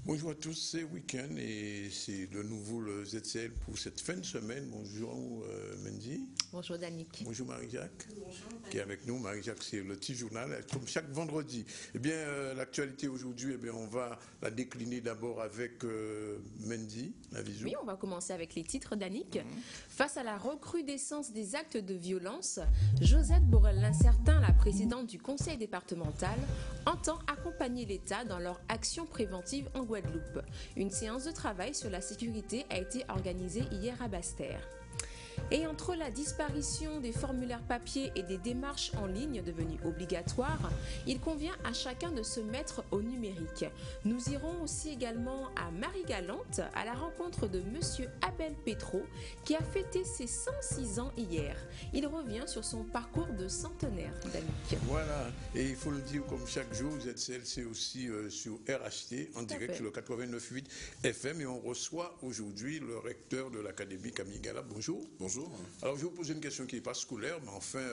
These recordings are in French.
Bonjour à tous, c'est week-end et c'est de nouveau le ZCL pour cette fin de semaine. Bonjour Mendy. Bonjour Danick. Bonjour Marie-Jacques qui est avec nous. Marie-Jacques, c'est le petit journal comme chaque vendredi. Eh bien, l'actualité aujourd'hui, eh bien, on va la décliner d'abord avec Mendy, la visu. Oui, on va commencer avec les titres Danick. Face à la recrudescence des actes de violence, Josette Borel-Lincertin, la présidente du conseil départemental, entend accompagner l'État dans leur action préventive en Guadeloupe. Une séance de travail sur la sécurité a été organisée hier à Basse-Terre. Et entre la disparition des formulaires papier et des démarches en ligne devenues obligatoires, il convient à chacun de se mettre au numérique. Nous irons aussi également à Marie-Galante à la rencontre de Monsieur Abel Petro qui a fêté ses 106 ans hier. Il revient sur son parcours de centenaire, Danick. Voilà, et il faut le dire comme chaque jour, ZCL c'est aussi sur RHT en direct sur le 89.8 FM et on reçoit aujourd'hui le recteur de l'Académie, Camille Gala. Bonjour. Bonjour. Alors, je vais vous poser une question qui n'est pas scolaire, mais enfin,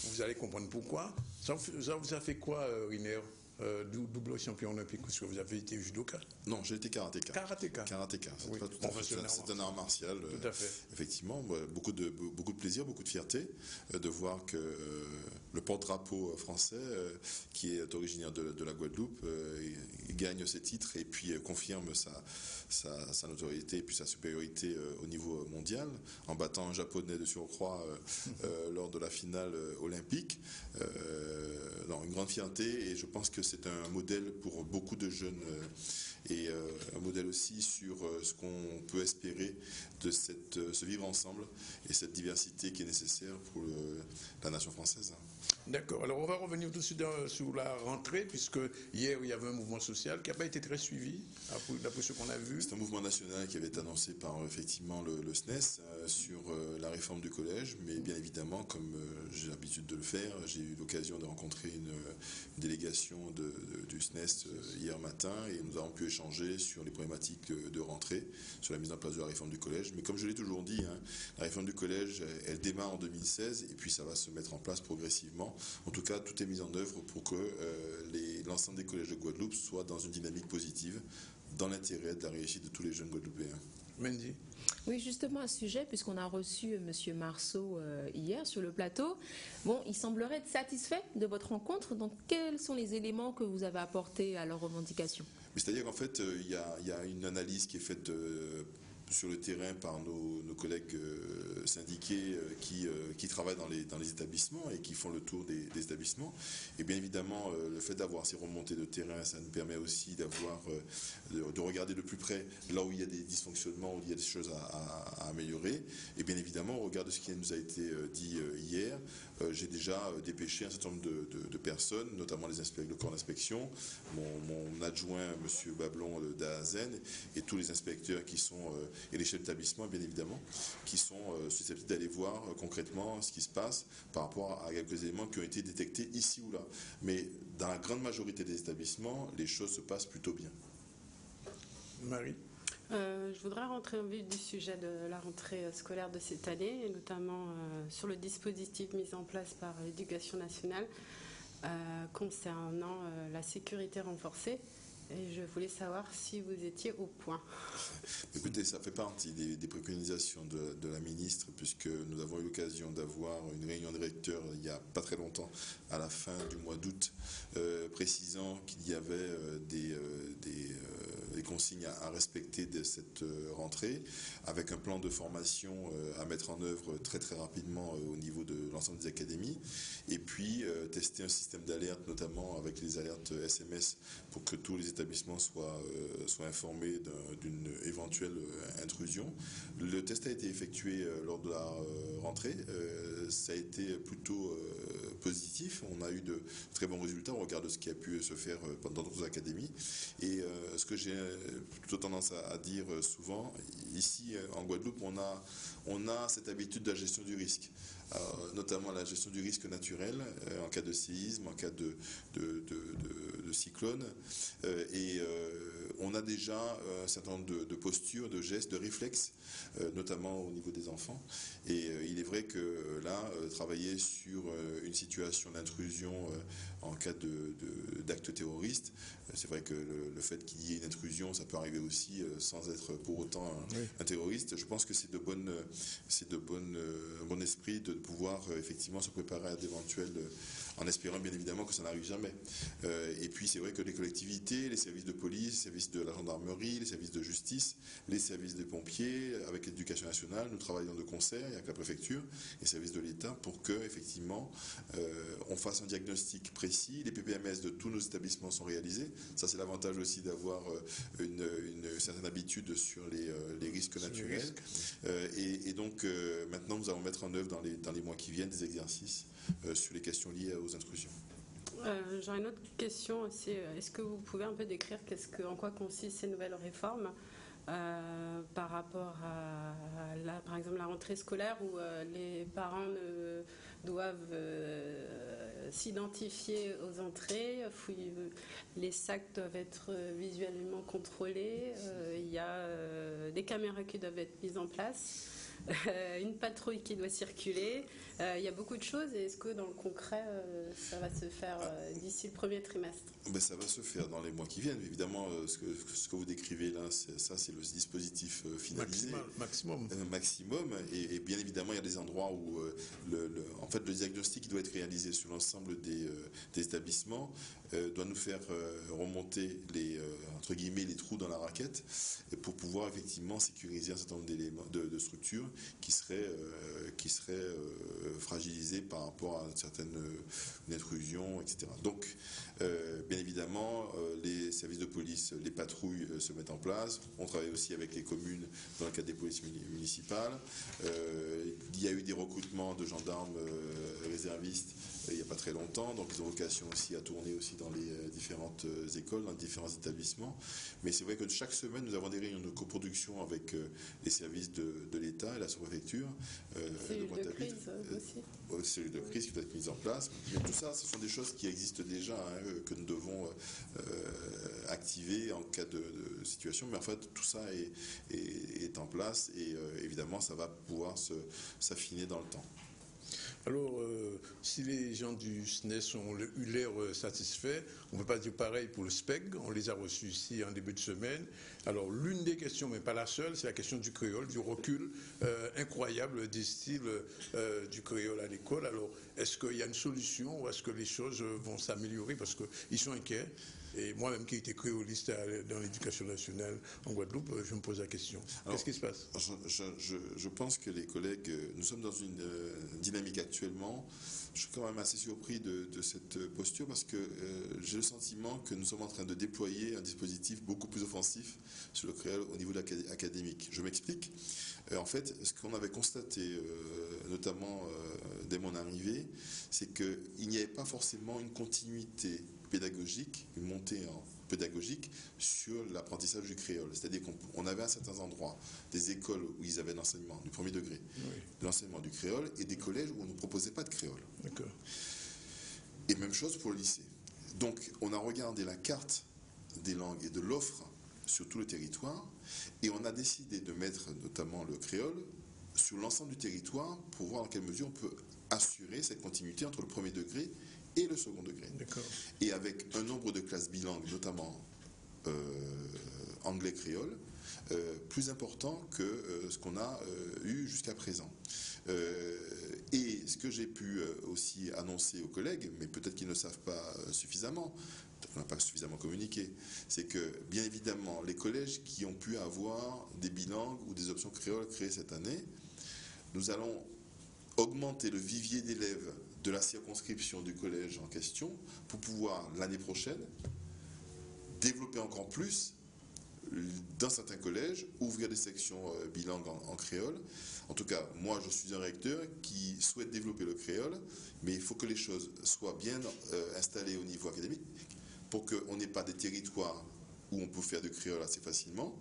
vous allez comprendre pourquoi. Ça vous a fait quoi, Riner, double champion olympique? Parce que vous avez été judoka? Non, j'ai été karatéka. Karatéka. Karatéka. Oui. C'est un art martial. Tout à fait. Effectivement, beaucoup de plaisir, beaucoup de fierté de voir que le porte-drapeau français, qui est originaire de la Guadeloupe, il gagne ses titres et puis confirme sa notoriété et puis sa supériorité au niveau mondial en battant un japonais de surcroît lors de la finale olympique. Non, une grande fierté et je pense que c'est un modèle pour beaucoup de jeunes et un modèle aussi sur ce qu'on peut espérer de ce vivre ensemble et cette diversité qui est nécessaire pour la nation française. D'accord. Alors on va revenir tout de suite sur la rentrée, puisque hier il y avait un mouvement social qui n'a pas été très suivi, d'après ce qu'on a vu. C'est un mouvement national qui avait été annoncé par effectivement le SNES sur la réforme du collège, mais bien évidemment, comme j'ai l'habitude de le faire, j'ai eu l'occasion de rencontrer une délégation du SNES hier matin et nous avons pu échanger sur les problématiques de rentrée, sur la mise en place de la réforme du collège. Mais comme je l'ai toujours dit, la réforme du collège, elle démarre en 2016 et puis ça va se mettre en place progressivement. En tout cas, tout est mis en œuvre pour que l'ensemble des collèges de Guadeloupe soient dans une dynamique positive, dans l'intérêt de la réussite de tous les jeunes Guadeloupéens. Mendy. Oui, justement à ce sujet, puisqu'on a reçu Monsieur Marceau hier sur le plateau, bon, il semblerait être satisfait de votre rencontre. Donc, quels sont les éléments que vous avez apportés à leurs revendications? C'est-à-dire qu'en fait, il y a une analyse qui est faite sur le terrain par nos collègues syndiqués qui travaillent dans les établissements et qui font le tour des établissements. Et bien évidemment, le fait d'avoir ces remontées de terrain, ça nous permet aussi de regarder de plus près là où il y a des dysfonctionnements, où il y a des choses à améliorer. Et bien évidemment, au regard de ce qui nous a été dit hier, j'ai déjà dépêché un certain nombre de personnes, notamment le corps d'inspection, mon adjoint, M. Bablon d'Azen, et tous les inspecteurs qui sont et les chefs d'établissement, bien évidemment, qui sont susceptibles d'aller voir concrètement ce qui se passe par rapport à quelques éléments qui ont été détectés ici ou là. Mais dans la grande majorité des établissements, les choses se passent plutôt bien. Marie. Je voudrais rentrer en vif du sujet de la rentrée scolaire de cette année, et notamment sur le dispositif mis en place par l'Éducation nationale concernant la sécurité renforcée. Et je voulais savoir si vous étiez au point. Écoutez, ça fait partie des préconisations de la ministre, puisque nous avons eu l'occasion d'avoir une réunion de recteurs il n'y a pas très longtemps, à la fin du mois d'août, précisant qu'il y avait des consignes à respecter de cette rentrée, avec un plan de formation à mettre en œuvre très très rapidement au niveau de l'ensemble des académies, et puis tester un système d'alerte, notamment avec les alertes SMS, pour que tous les établissements soient informés d'une éventuelle intrusion. Le test a été effectué lors de la rentrée. Ça a été plutôt positif. On a eu de très bons résultats au regard de ce qui a pu se faire dans d'autres académies. Et ce que j'ai plutôt tendance à dire souvent, ici en Guadeloupe, on a cette habitude de la gestion du risque. Notamment la gestion du risque naturel en cas de séisme, en cas de cyclone. Et on a déjà un certain nombre de postures, de gestes, de réflexes, notamment au niveau des enfants. Et il est vrai que là, travailler sur une situation d'intrusion en cas d'acte terroriste, c'est vrai que le fait qu'il y ait une intrusion, ça peut arriver aussi sans être pour autant un terroriste. Je pense que c'est de bon esprit de pouvoir effectivement se préparer à d'éventuels, en espérant bien évidemment que ça n'arrive jamais. Et puis c'est vrai que les collectivités, les services de police, les services de la gendarmerie, les services de justice, les services des pompiers, avec l'éducation nationale, nous travaillons de concert avec la préfecture, les services de l'État, pour que effectivement on fasse un diagnostic précis. Les PPMS de tous nos établissements sont réalisés. Ça, c'est l'avantage aussi d'avoir une certaine habitude sur les risques naturels. Et donc, maintenant, nous allons mettre en œuvre dans les mois qui viennent des exercices sur les questions liées aux intrusions. J'aurais une autre question aussi. Est-ce que vous pouvez un peu décrire en quoi consistent ces nouvelles réformes par rapport à, par exemple, la rentrée scolaire où les parents doivent s'identifier aux entrées, les sacs doivent être visuellement contrôlés, il y a des caméras qui doivent être mises en place, une patrouille qui doit circuler, il y a beaucoup de choses. Et est-ce que dans le concret ça va se faire d'ici le premier trimestre? Ça va se faire dans les mois qui viennent. Évidemment, ce que vous décrivez là, c'est le dispositif finalisé. Maximum. Maximum. Et bien évidemment, il y a des endroits où en fait, le diagnostic qui doit être réalisé sur l'ensemble des établissements doit nous faire remonter entre guillemets, les trous dans la raquette pour pouvoir effectivement sécuriser un certain nombre d'éléments de structures qui seraient fragilisées par rapport à une certaine intrusion, etc. Donc, bien évidemment, les services de police, les patrouilles se mettent en place. On travaille aussi avec les communes dans le cadre des polices municipales. Il y a eu des recrutements de gendarmes réservistes il n'y a pas très longtemps, donc ils ont vocation aussi à tourner aussi dans les différentes écoles, dans les différents établissements. Mais c'est vrai que chaque semaine, nous avons des réunions de coproduction avec les services de l'État et la sous-préfecture. Cellule de crise aussi. Cellule de crise qui doit être mise en place. Mais tout ça, ce sont des choses qui existent déjà, que nous devons activer en cas de situation. Mais en fait, tout ça est en place et évidemment, ça va pouvoir s'affiner dans le temps. Alors, si les gens du SNES ont eu l'air satisfaits, on ne peut pas dire pareil pour le SPEG. On les a reçus ici en début de semaine. Alors, l'une des questions, mais pas la seule, c'est la question du créole, du recul incroyable des styles du créole à l'école. Alors, est-ce qu'il y a une solution ou est-ce que les choses vont s'améliorer? Parce qu'ils sont inquiets. Et moi-même qui étais créoliste dans l'éducation nationale en Guadeloupe, je me pose la question. Qu'est-ce qui se passe? Je pense que les collègues, nous sommes dans une dynamique actuellement. Je suis quand même assez surpris de cette posture parce que j'ai le sentiment que nous sommes en train de déployer un dispositif beaucoup plus offensif sur le créole au niveau académique. Je m'explique. En fait, ce qu'on avait constaté, notamment dès mon arrivée, c'est qu'il n'y avait pas forcément une continuité pédagogique, une montée en pédagogique sur l'apprentissage du créole. C'est-à-dire qu'on avait à certains endroits des écoles où ils avaient l'enseignement du premier degré, l'enseignement du créole, et des collèges où on ne proposait pas de créole. D'accord. Et même chose pour le lycée. Donc, on a regardé la carte des langues et de l'offre sur tout le territoire, et on a décidé de mettre notamment le créole sur l'ensemble du territoire pour voir dans quelle mesure on peut assurer cette continuité entre le premier degré et le second degré. Et avec un nombre de classes bilingues, notamment anglais-créole, plus important que ce qu'on a eu jusqu'à présent. Et ce que j'ai pu aussi annoncer aux collègues, mais peut-être qu'ils ne savent pas suffisamment, on n'a pas suffisamment communiqué, c'est que bien évidemment les collèges qui ont pu avoir des bilingues ou des options créoles créées cette année, nous allons augmenter le vivier d'élèves de la circonscription du collège en question pour pouvoir l'année prochaine développer encore plus dans certains collèges, ouvrir des sections bilingues en créole. En tout cas, moi je suis un recteur qui souhaite développer le créole, mais il faut que les choses soient bien installées au niveau académique pour qu'on n'ait pas des territoires où on peut faire du créole assez facilement,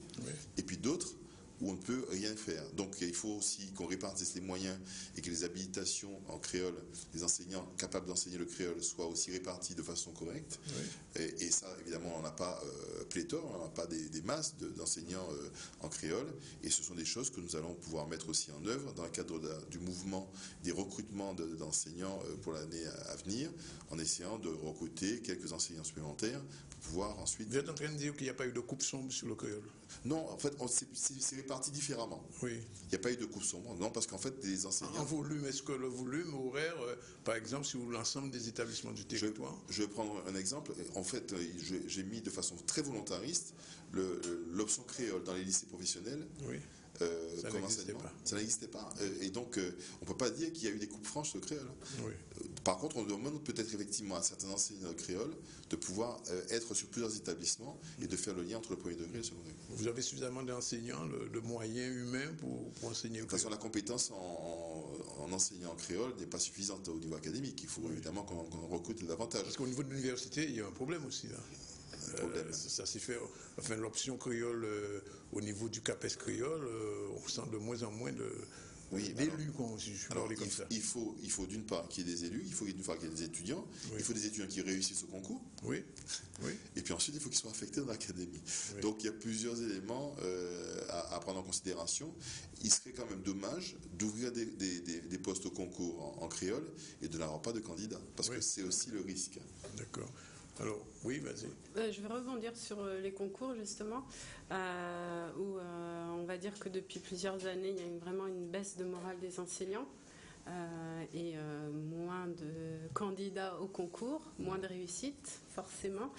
et puis d'autres où on ne peut rien faire. Donc il faut aussi qu'on répartisse les moyens et que les habilitations en créole, les enseignants capables d'enseigner le créole soient aussi répartis de façon correcte. Oui. Et ça, évidemment, on n'a pas pléthore, on n'a pas des masses d'enseignants en créole. Et ce sont des choses que nous allons pouvoir mettre aussi en œuvre dans le cadre du mouvement des recrutements d'enseignants pour l'année à venir, en essayant de recruter quelques enseignants supplémentaires pour pouvoir ensuite... Vous êtes en train de dire qu'il n'y a pas eu de coupe sombre sur le créole? Non, en fait, c'est réparti différemment. Oui. Il n'y a pas eu de coupe sombre, non, parce qu'en fait, les enseignants... En volume, est-ce que le volume horaire, par exemple, sur l'ensemble des établissements du territoire? Je vais prendre un exemple. En fait, j'ai mis de façon très volontariste l'option créole dans les lycées professionnels. Oui. Ça n'existait pas. Et donc, on ne peut pas dire qu'il y a eu des coupes franches de créole. Oui. Par contre, on demande peut-être effectivement à certains enseignants de créole de pouvoir être sur plusieurs établissements et de faire le lien entre le premier degré et le second degré. Vous avez suffisamment d'enseignants, de moyens humains pour enseigner au créole? De toute façon, la compétence en enseignant en créole n'est pas suffisante au niveau académique. Il faut évidemment qu'on recrute davantage. Parce qu'au niveau de l'université, il y a un problème aussi là. Ça s'est fait, enfin l'option créole au niveau du CAPES créole, on sent de moins en moins d'élus, si je peux parler comme ça. Il faut d'une part qu'il y ait des élus, il faut d'une part qu'il y ait des étudiants, il faut des étudiants qui réussissent au concours, et puis ensuite il faut qu'ils soient affectés dans l'académie. Donc il y a plusieurs éléments à prendre en considération. Il serait quand même dommage d'ouvrir des postes au concours en créole et de n'avoir pas de candidats, parce que c'est aussi le risque. D'accord. Alors, oui, vas-y. Je vais rebondir sur les concours, justement, où on va dire que depuis plusieurs années, il y a vraiment une baisse de morale des enseignants et moins de candidats au concours, moins de réussite, forcément.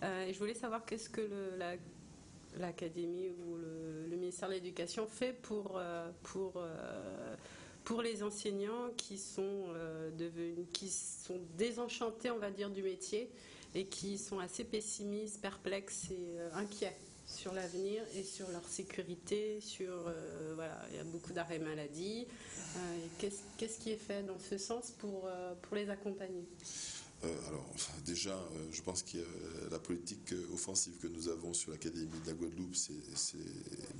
Et je voulais savoir qu'est-ce que l'Académie ou le ministère de l'Éducation fait pour les enseignants qui sont désenchantés, on va dire, du métier et qui sont assez pessimistes, perplexes et inquiets sur l'avenir et sur leur sécurité, il y a beaucoup d'arrêts maladie. Qu'est-ce qui est fait dans ce sens pour les accompagner? Alors, déjà, je pense que la politique offensive que nous avons sur l'Académie de la Guadeloupe, c'est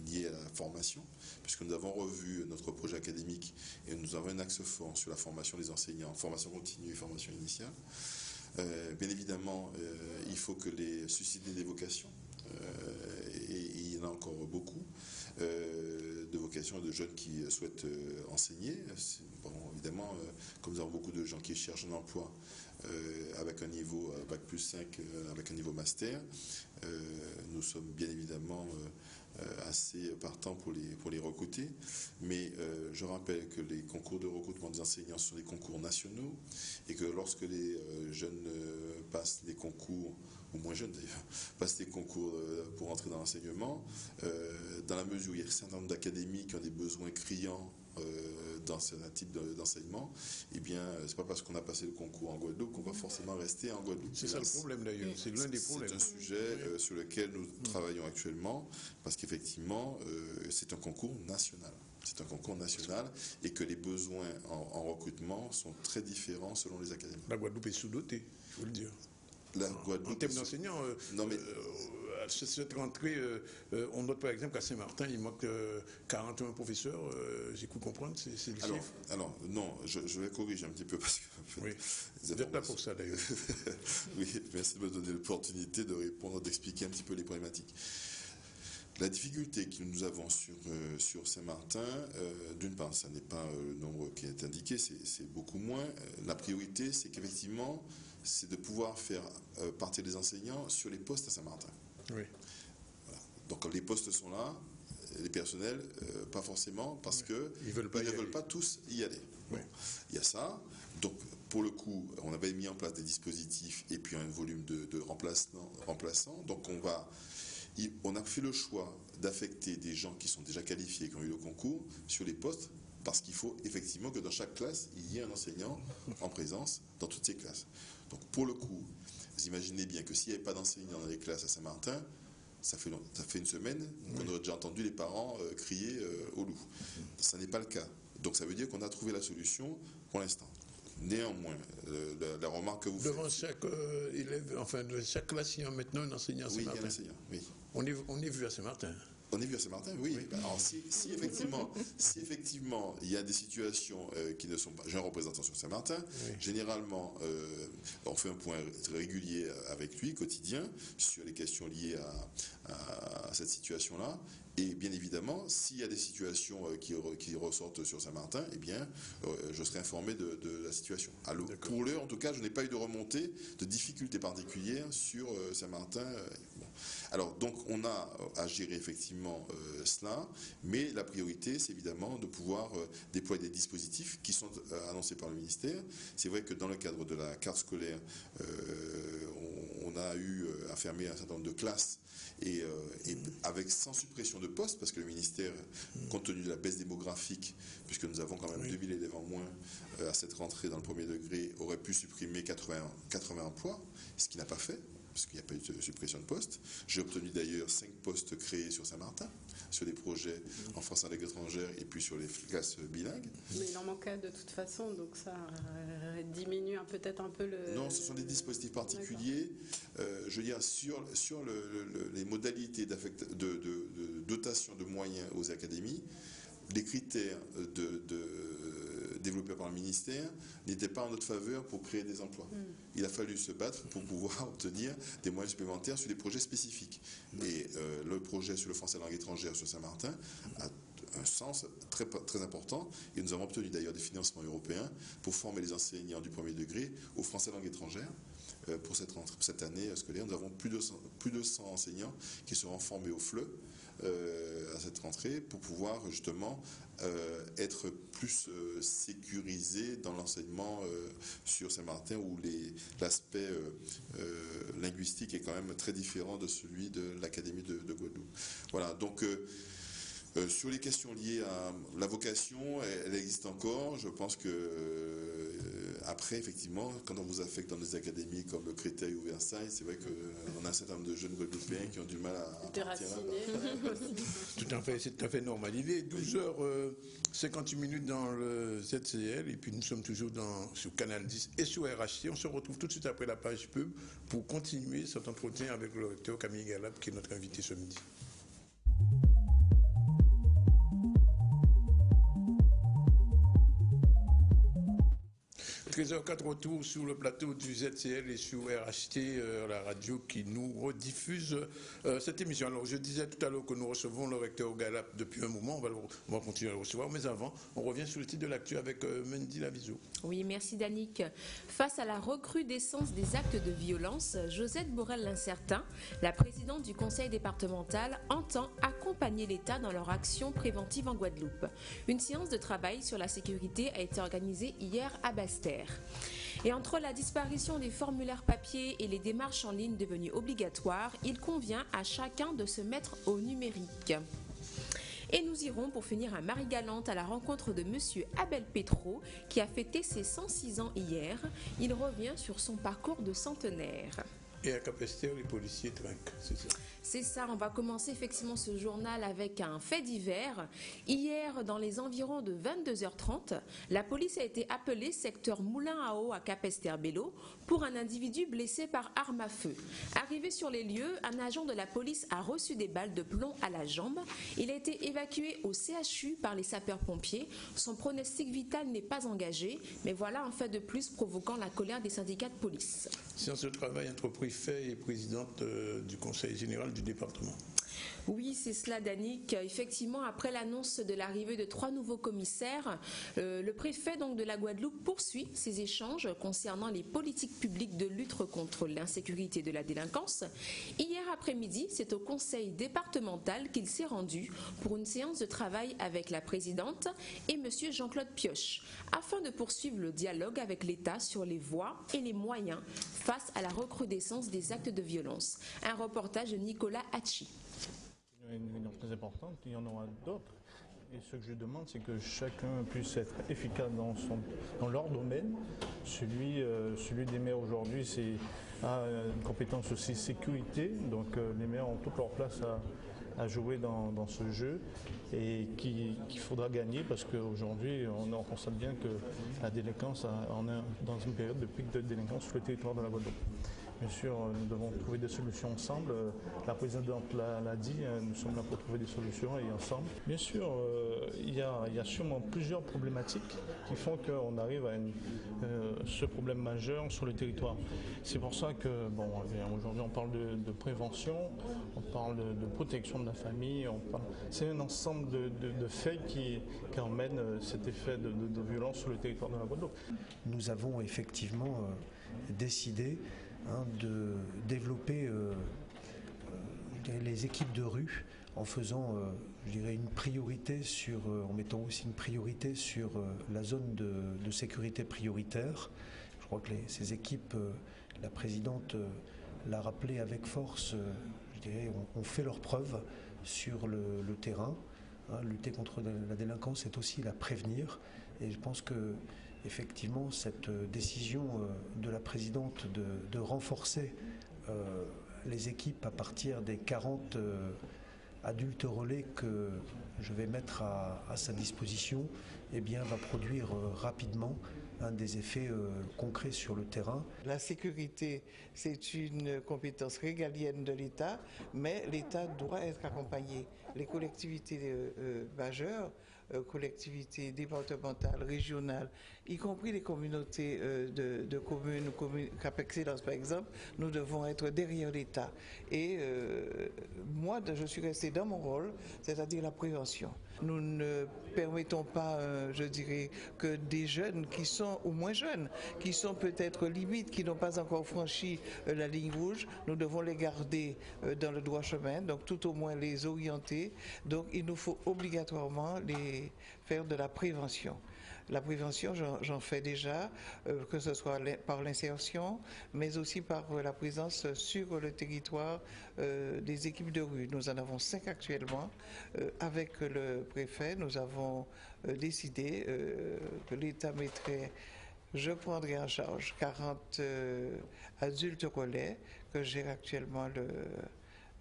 lié à la formation, puisque nous avons revu notre projet académique et nous avons un axe fort sur la formation des enseignants, formation continue et formation initiale. Bien évidemment, il faut susciter des vocations, et il y en a encore beaucoup, de vocations et de jeunes qui souhaitent enseigner. Bon, évidemment, comme nous avons beaucoup de gens qui cherchent un emploi, avec un niveau Bac+5, avec un niveau master, nous sommes bien évidemment assez partants pour les recruter, mais je rappelle que les concours de recrutement des enseignants sont des concours nationaux et que lorsque les jeunes passent les concours, ou moins jeunes d'ailleurs, passent les concours pour entrer dans l'enseignement, dans la mesure où il y a un certain nombre d'académies qui ont des besoins criants dans certains types d'enseignement, eh bien, c'est pas parce qu'on a passé le concours en Guadeloupe qu'on va forcément rester en Guadeloupe. C'est ça le problème d'ailleurs, c'est l'un des problèmes. C'est un sujet sur lequel nous travaillons actuellement, parce qu'effectivement, c'est un concours national. C'est un concours national et que les besoins en recrutement sont très différents selon les académies. La Guadeloupe est sous-dotée, il faut le dire. La Guadeloupe en termes d'enseignants, cette rentrée, on note par exemple qu'à Saint-Martin, il manque 41 professeurs. J'ai cru comprendre, c'est le chiffre. Alors, non, je vais corriger un petit peu parce que... Oui, vous êtes là pour ça d'ailleurs. Oui, merci de me donner l'opportunité de répondre, d'expliquer un petit peu les problématiques. La difficulté que nous avons sur Saint-Martin, d'une part, ça n'est pas le nombre qui est indiqué, c'est beaucoup moins. La priorité, c'est qu'effectivement, c'est de pouvoir faire partir les enseignants sur les postes à Saint-Martin. Oui. Voilà. Donc les postes sont là, les personnels, pas forcément, parce qu'ils ne veulent pas tous y aller. Oui. Bon. Il y a ça. Donc pour le coup, on avait mis en place des dispositifs et puis un volume de remplaçants. Donc on a fait le choix d'affecter des gens qui sont déjà qualifiés, qui ont eu le concours, sur les postes, parce qu'il faut effectivement que dans chaque classe, il y ait un enseignant en présence dans toutes ces classes. Donc pour le coup, vous imaginez bien que s'il n'y avait pas d'enseignants dans les classes à Saint-Martin, ça fait une semaine qu'on aurait déjà entendu les parents crier au loup. Ça n'est pas le cas. Donc ça veut dire qu'on a trouvé la solution pour l'instant. Néanmoins, la remarque que vous devant faites... chaque élève, enfin de chaque classe, il y a maintenant un enseignant à Saint-Martin. Oui, il y a un enseignant, oui. On est vu à Saint-Martin. On est vu à Saint-Martin, oui. Alors, si effectivement il y a des situations qui ne sont pas... J'ai un représentant sur Saint-Martin. Oui. Généralement, on fait un point régulier avec lui, quotidien, sur les questions liées à cette situation-là. Et bien évidemment, s'il y a des situations qui ressortent sur Saint-Martin, eh bien, je serai informé de la situation. Alors, pour l'heure, en tout cas, je n'ai pas eu de remontée de difficultés particulières sur Saint-Martin. Bon. Alors, donc, on a à gérer effectivement cela, mais la priorité, c'est évidemment de pouvoir déployer des dispositifs qui sont annoncés par le ministère. C'est vrai que dans le cadre de la carte scolaire, on a eu à fermer un certain nombre de classes et avec sans suppression de postes, parce que le ministère, compte tenu de la baisse démographique, puisque nous avons quand même 2000 élèves en moins à cette rentrée dans le premier degré, aurait pu supprimer 80 emplois, ce qu'il n'a pas fait, parce qu'il n'y a pas eu de suppression de postes. J'ai obtenu d'ailleurs 5 postes créés sur Saint-Martin, sur des projets en français en langue étrangère et puis sur les classes bilingues. Mais il en manquait de toute façon, donc ça diminue peut-être un peu le... Non, ce sont des dispositifs particuliers. Je veux dire, sur les modalités de dotation de moyens aux académies, les critères développés par le ministère n'étaient pas en notre faveur pour créer des emplois. Il a fallu se battre pour pouvoir obtenir des moyens supplémentaires sur des projets spécifiques. Et le projet sur le français langue étrangère sur Saint-Martin a un sens très, très important, et nous avons obtenu d'ailleurs des financements européens pour former les enseignants du premier degré au français langue étrangère. Pour cette année scolaire, nous avons plus de 100 enseignants qui seront formés au FLE à cette rentrée pour pouvoir justement être plus sécurisés dans l'enseignement sur Saint-Martin, où l'aspect linguistique est quand même très différent de celui de l'Académie de Guadeloupe. Voilà, donc sur les questions liées à la vocation, elle existe encore. Je pense que après, effectivement, quand on vous affecte dans des académies comme Créteil ou Versailles, c'est vrai qu'on a un certain nombre de jeunes Guadeloupéens qui ont du mal à partir là-bas. Tout à fait, c'est tout à fait normal. Il est 12h58 dans le ZCL et puis nous sommes toujours sur Canal 10 et sur RHT. On se retrouve tout de suite après la page pub pour continuer cet entretien avec le recteur Camille Galap qui est notre invité ce midi. 13h04, retour sur le plateau du ZCL et sur RHT, la radio qui nous rediffuse cette émission. Alors, je disais tout à l'heure que nous recevons le recteur Galap depuis un moment. On va continuer à le recevoir. Mais avant, on revient sur le titre de l'actu avec Mendy Laviso. Oui, merci Danick. Face à la recrudescence des actes de violence, Josette Borel-Lincertin, la présidente du conseil départemental, entend accompagner l'État dans leur action préventive en Guadeloupe. Une séance de travail sur la sécurité a été organisée hier à Basse-Terre. Et entre la disparition des formulaires papier et les démarches en ligne devenues obligatoires, il convient à chacun de se mettre au numérique. Et nous irons pour finir à Marie-Galante à la rencontre de monsieur Abel Petro qui a fêté ses 106 ans hier. Il revient sur son parcours de centenaire. Et à Capesterre, les policiers trinquent, c'est ça? C'est ça, on va commencer effectivement ce journal avec un fait divers. Hier, dans les environs de 22h30, la police a été appelée secteur Moulin à Eau à Capesterre-Bello pour un individu blessé par arme à feu. Arrivé sur les lieux, un agent de la police a reçu des balles de plomb à la jambe. Il a été évacué au CHU par les sapeurs-pompiers. Son pronostic vital n'est pas engagé, mais voilà un fait de plus provoquant la colère des syndicats de police. Séance de travail entre préfet et présidente du conseil général du département. Oui, c'est cela, Danick. Effectivement, après l'annonce de l'arrivée de 3 nouveaux commissaires, le préfet donc, de la Guadeloupe poursuit ses échanges concernant les politiques publiques de lutte contre l'insécurité et de la délinquance. Hier après-midi, c'est au conseil départemental qu'il s'est rendu pour une séance de travail avec la présidente et M. Jean-Claude Pioche, afin de poursuivre le dialogue avec l'État sur les voies et les moyens face à la recrudescence des actes de violence. Un reportage de Nicolas Hachi. Une réunion très importante, il y en aura d'autres. Et ce que je demande, c'est que chacun puisse être efficace dans leur domaine. Celui des maires aujourd'hui, c'est une compétence aussi sécurité. Donc les maires ont toute leur place à jouer dans ce jeu et qu'il faudra gagner parce qu'aujourd'hui, on constate bien que la délinquance, on est dans une période de pic de délinquance sur le territoire de la Guadeloupe. Bien sûr, nous devons trouver des solutions ensemble. La présidente l'a dit, nous sommes là pour trouver des solutions et ensemble. Bien sûr, il y a sûrement plusieurs problématiques qui font qu'on arrive à ce problème majeur sur le territoire. C'est pour ça que, aujourd'hui on parle de prévention, on parle de protection de la famille, c'est un ensemble de faits qui emmènent cet effet de violence sur le territoire de la Guadeloupe. Nous avons effectivement décidé de développer les équipes de rue en faisant une priorité en mettant aussi une priorité sur la zone de sécurité prioritaire. Je crois que ces équipes, la présidente l'a rappelé avec force, ont fait leurs preuves sur le terrain. Lutter contre la délinquance, c'est aussi la prévenir. Et je pense que effectivement, cette décision de la présidente de renforcer les équipes à partir des 40 adultes relais que je vais mettre à sa disposition, va produire rapidement des effets concrets sur le terrain. La sécurité, c'est une compétence régalienne de l'État, mais l'État doit être accompagné. Les collectivités majeures, collectivités départementales, régionales, y compris les communautés de communes, Cap Excellence par exemple, nous devons être derrière l'État. Et moi, je suis resté dans mon rôle, c'est-à-dire la prévention. Nous ne permettons pas, que des jeunes qui sont, ou moins jeunes, qui sont peut-être limites, qui n'ont pas encore franchi la ligne rouge, nous devons les garder dans le droit chemin, donc tout au moins les orienter. Donc il nous faut obligatoirement faire de la prévention. La prévention, j'en fais déjà, que ce soit par l'insertion, mais aussi par la présence sur le territoire des équipes de rue. Nous en avons 5 actuellement. Avec le préfet, nous avons décidé que l'État je prendrai en charge 40 adultes relais que gère actuellement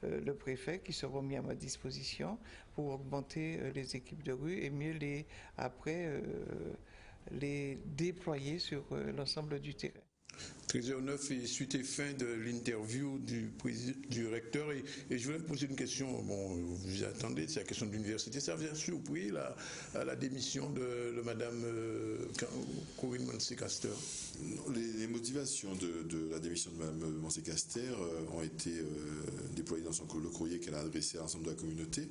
le préfet, qui seront mis à ma disposition pour augmenter les équipes de rue et mieux les déployer sur l'ensemble du terrain. 13h09 et suite et fin de l'interview du recteur et je voulais me poser une question, vous attendez, c'est la question de l'université, ça vient surpris à la démission de Madame Corinne Mancé-Caster. Les motivations de la démission de Mme Mancé-Caster ont été déployées dans le courrier qu'elle a adressé à l'ensemble de la communauté.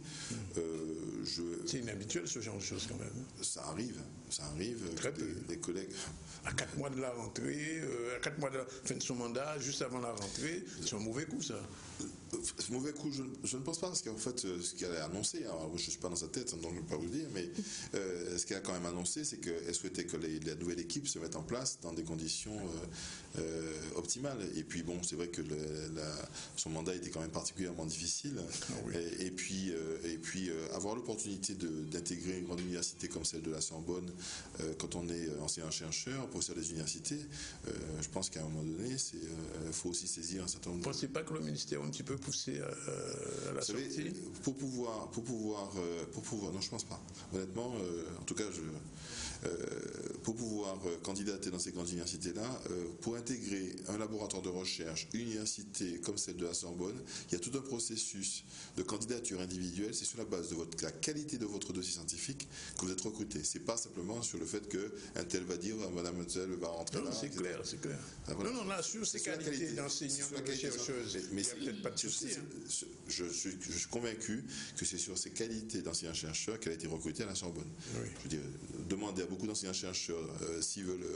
C'est inhabituel ce genre de choses quand même. Ça arrive. Très peu. Des collègues. À 4 mois de la rentrée, à 4 mois de la fin de son mandat, juste avant la rentrée, c'est un mauvais coup ça. Mauvais coup, je ne pense pas, parce qu'en fait, ce qu'elle a annoncé, alors je ne suis pas dans sa tête, donc je ne peux pas vous le dire, mais ce qu'elle a quand même annoncé, c'est qu'elle souhaitait que la nouvelle équipe se mette en place dans des conditions optimales. Et puis bon, c'est vrai que son mandat était quand même particulièrement difficile. Ah oui. Et puis avoir l'opportunité d'intégrer une grande université comme celle de la Sorbonne, quand on est enseignant-chercheur, professeur des universités, je pense qu'à un moment donné, il faut aussi saisir un certain nombre de... Vous ne pensez pas que le ministère a un petit peu poussé à la sortie? Pour pouvoir, non, je pense pas. Honnêtement, en tout cas, pour pouvoir candidater dans ces grandes universités-là, pour intégrer un laboratoire de recherche, une université comme celle de la Sorbonne, il y a tout un processus de candidature individuelle. C'est sur la base de la qualité de votre dossier scientifique que vous êtes recruté. C'est pas simplement sur le fait qu'un tel va dire Madame un tel va rentrer non, là. C'est clair. Ah, voilà. Non, là, sur ces qualités d'enseignants, de chercheuses, mais il n'y a peut-être pas de souci. Je suis convaincu que c'est sur ces qualités d'enseignant-chercheur qu'elle a été recrutée à la Sorbonne. Oui. Je veux dire, demandez à beaucoup d'enseignants-chercheurs s'ils veulent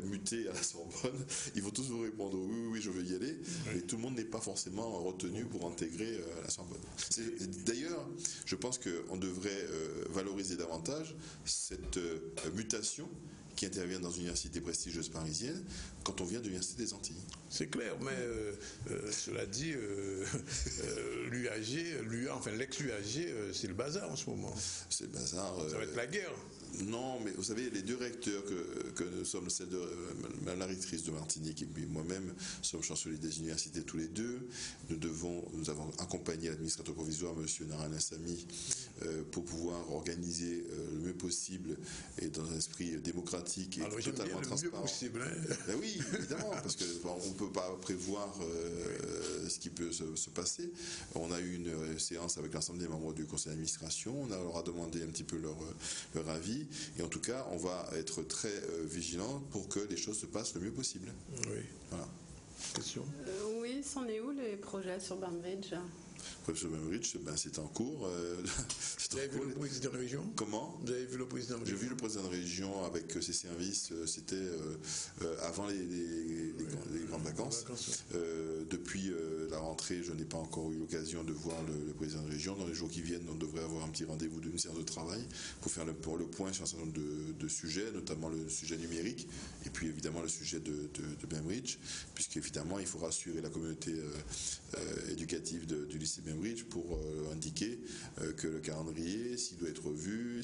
muter à la Sorbonne, ils vont tous vous répondre oui, je veux y aller, mais tout le monde n'est pas forcément retenu pour intégrer la Sorbonne. D'ailleurs, je pense qu'on devrait valoriser davantage cette mutation qui intervient dans une université prestigieuse parisienne quand on vient de l'université des Antilles. C'est clair, mais cela dit, l'ex-UAG, c'est le bazar en ce moment. C'est le bazar. Ça va être la guerre. Non, mais vous savez, les deux recteurs que nous sommes, celle de la rectrice de Martinique et puis moi-même, sommes chanceliers des universités tous les deux. Nous avons accompagné l'administrateur provisoire, M. Narayan Sami, pour pouvoir organiser le mieux possible et dans un esprit démocratique démocratique et alors, totalement transparent. Possible, hein. Ben oui, évidemment, parce qu'on ne peut pas prévoir ce qui peut se passer. On a eu une séance avec l'ensemble des membres du conseil d'administration, on leur a demandé un petit peu leur avis, et en tout cas, on va être très vigilant pour que les choses se passent le mieux possible. Oui. Voilà. Question. Oui, c'en est où les projets sur Bainbridge? Professeur Bainbridge, c'est en cours. Vous avez vu le président de région? Comment? Vous avez vu le président de région? J'ai vu le président de région avec ses services, c'était avant les grandes vacances. Depuis la rentrée, je n'ai pas encore eu l'occasion de voir le président de région. Dans les jours qui viennent, on devrait avoir un petit rendez-vous d'une séance de travail pour faire le point sur un certain nombre de sujets, notamment le sujet numérique et puis évidemment le sujet de Bainbridge, puisqu'évidemment il faut rassurer la communauté éducative du lycée Bainbridge pour indiquer que le calendrier, s'il doit être revu,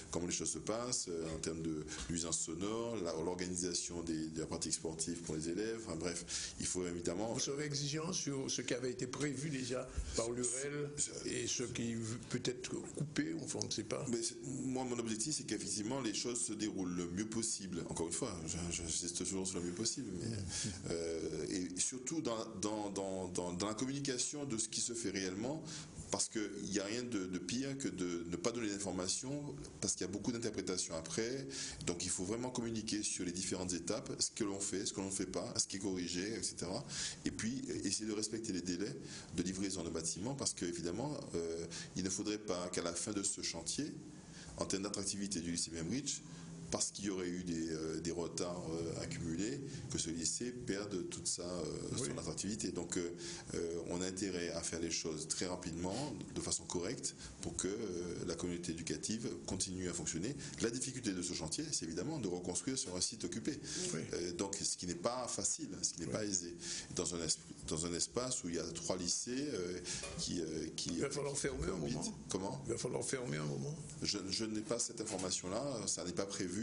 comment les choses se passent en termes de nuisance sonore, l'organisation de la pratique sportive pour les élèves, enfin, bref, il faut évidemment... Vous serez exigeant sur ce qui avait été prévu déjà par l'URL et ce qui peut être coupé, enfin on ne sait pas. Mais moi, mon objectif, c'est qu'effectivement les choses se déroulent le mieux possible. Encore une fois, j'insiste toujours sur le mieux possible, mais, et surtout dans la communication de ce qui se fait réellement, parce qu'il n'y a rien de pire que de ne pas donner d'informations, parce qu'il y a beaucoup d'interprétations après. Donc il faut vraiment communiquer sur les différentes étapes, ce que l'on fait, ce que l'on ne fait pas, ce qui est corrigé, etc. Et puis essayer de respecter les délais de livraison de bâtiments, parce qu'évidemment, il ne faudrait pas qu'à la fin de ce chantier, en termes d'attractivité du lycée Bainbridge, parce qu'il y aurait eu des retards accumulés, que ce lycée perde toute son attractivité. Donc on a intérêt à faire les choses très rapidement, de façon correcte, pour que la communauté éducative continue à fonctionner. La difficulté de ce chantier, c'est évidemment de reconstruire sur un site occupé. Donc ce qui n'est pas facile, ce qui n'est pas aisé. Dans un espace où il y a 3 lycées qui il va falloir fermer un moment. Comment? Il va falloir fermer un moment. Je n'ai pas cette information-là, ça n'est pas prévu.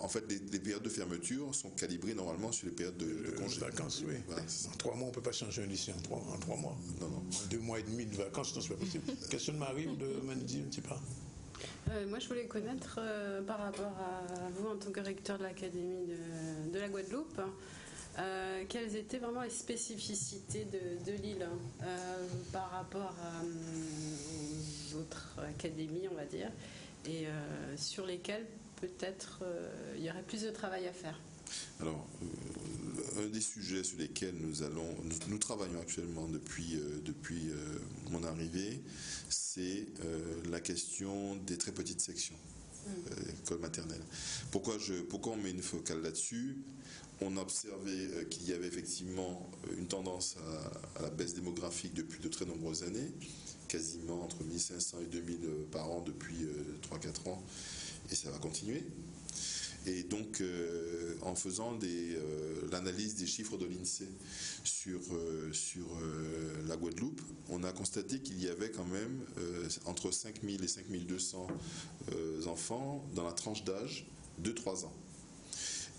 En fait, les périodes de fermeture sont calibrées normalement sur les périodes de congés. Vacances, oui. Voilà. En 3 mois, on ne peut pas changer un lycée en 3 mois. Non. 2 mois et demi de vacances, non, c'est pas possible. Question de Marie ou de Mandy, je ne sais pas. Moi, je voulais connaître, par rapport à vous en tant que recteur de l'Académie de la Guadeloupe, quelles étaient vraiment les spécificités de l'île par rapport aux autres académies, on va dire, et sur lesquelles peut-être il y aurait plus de travail à faire. Alors, un des sujets sur lesquels nous travaillons actuellement depuis mon arrivée, c'est la question des très petites sections, école maternelle. Pourquoi on met une focale là-dessus? On a observé qu'il y avait effectivement une tendance à la baisse démographique depuis de très nombreuses années, quasiment entre 1500 et 2000 par an depuis 3-4 ans, et ça va continuer. Et donc, en faisant l'analyse des chiffres de l'INSEE sur la Guadeloupe, on a constaté qu'il y avait quand même entre 5000 et 5200 enfants dans la tranche d'âge de 3 ans.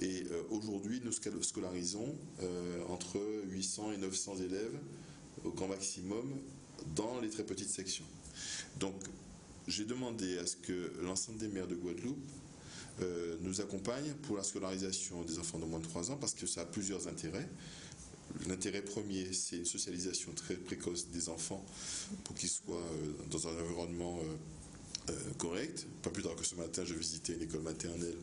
Et aujourd'hui, nous scolarisons entre 800 et 900 élèves au grand maximum dans les très petites sections. Donc, j'ai demandé à ce que l'ensemble des maires de Guadeloupe nous accompagnent pour la scolarisation des enfants de moins de 3 ans, parce que ça a plusieurs intérêts. L'intérêt premier, c'est une socialisation très précoce des enfants pour qu'ils soient dans un environnement correct. Pas plus tard que ce matin, je visitais une école maternelle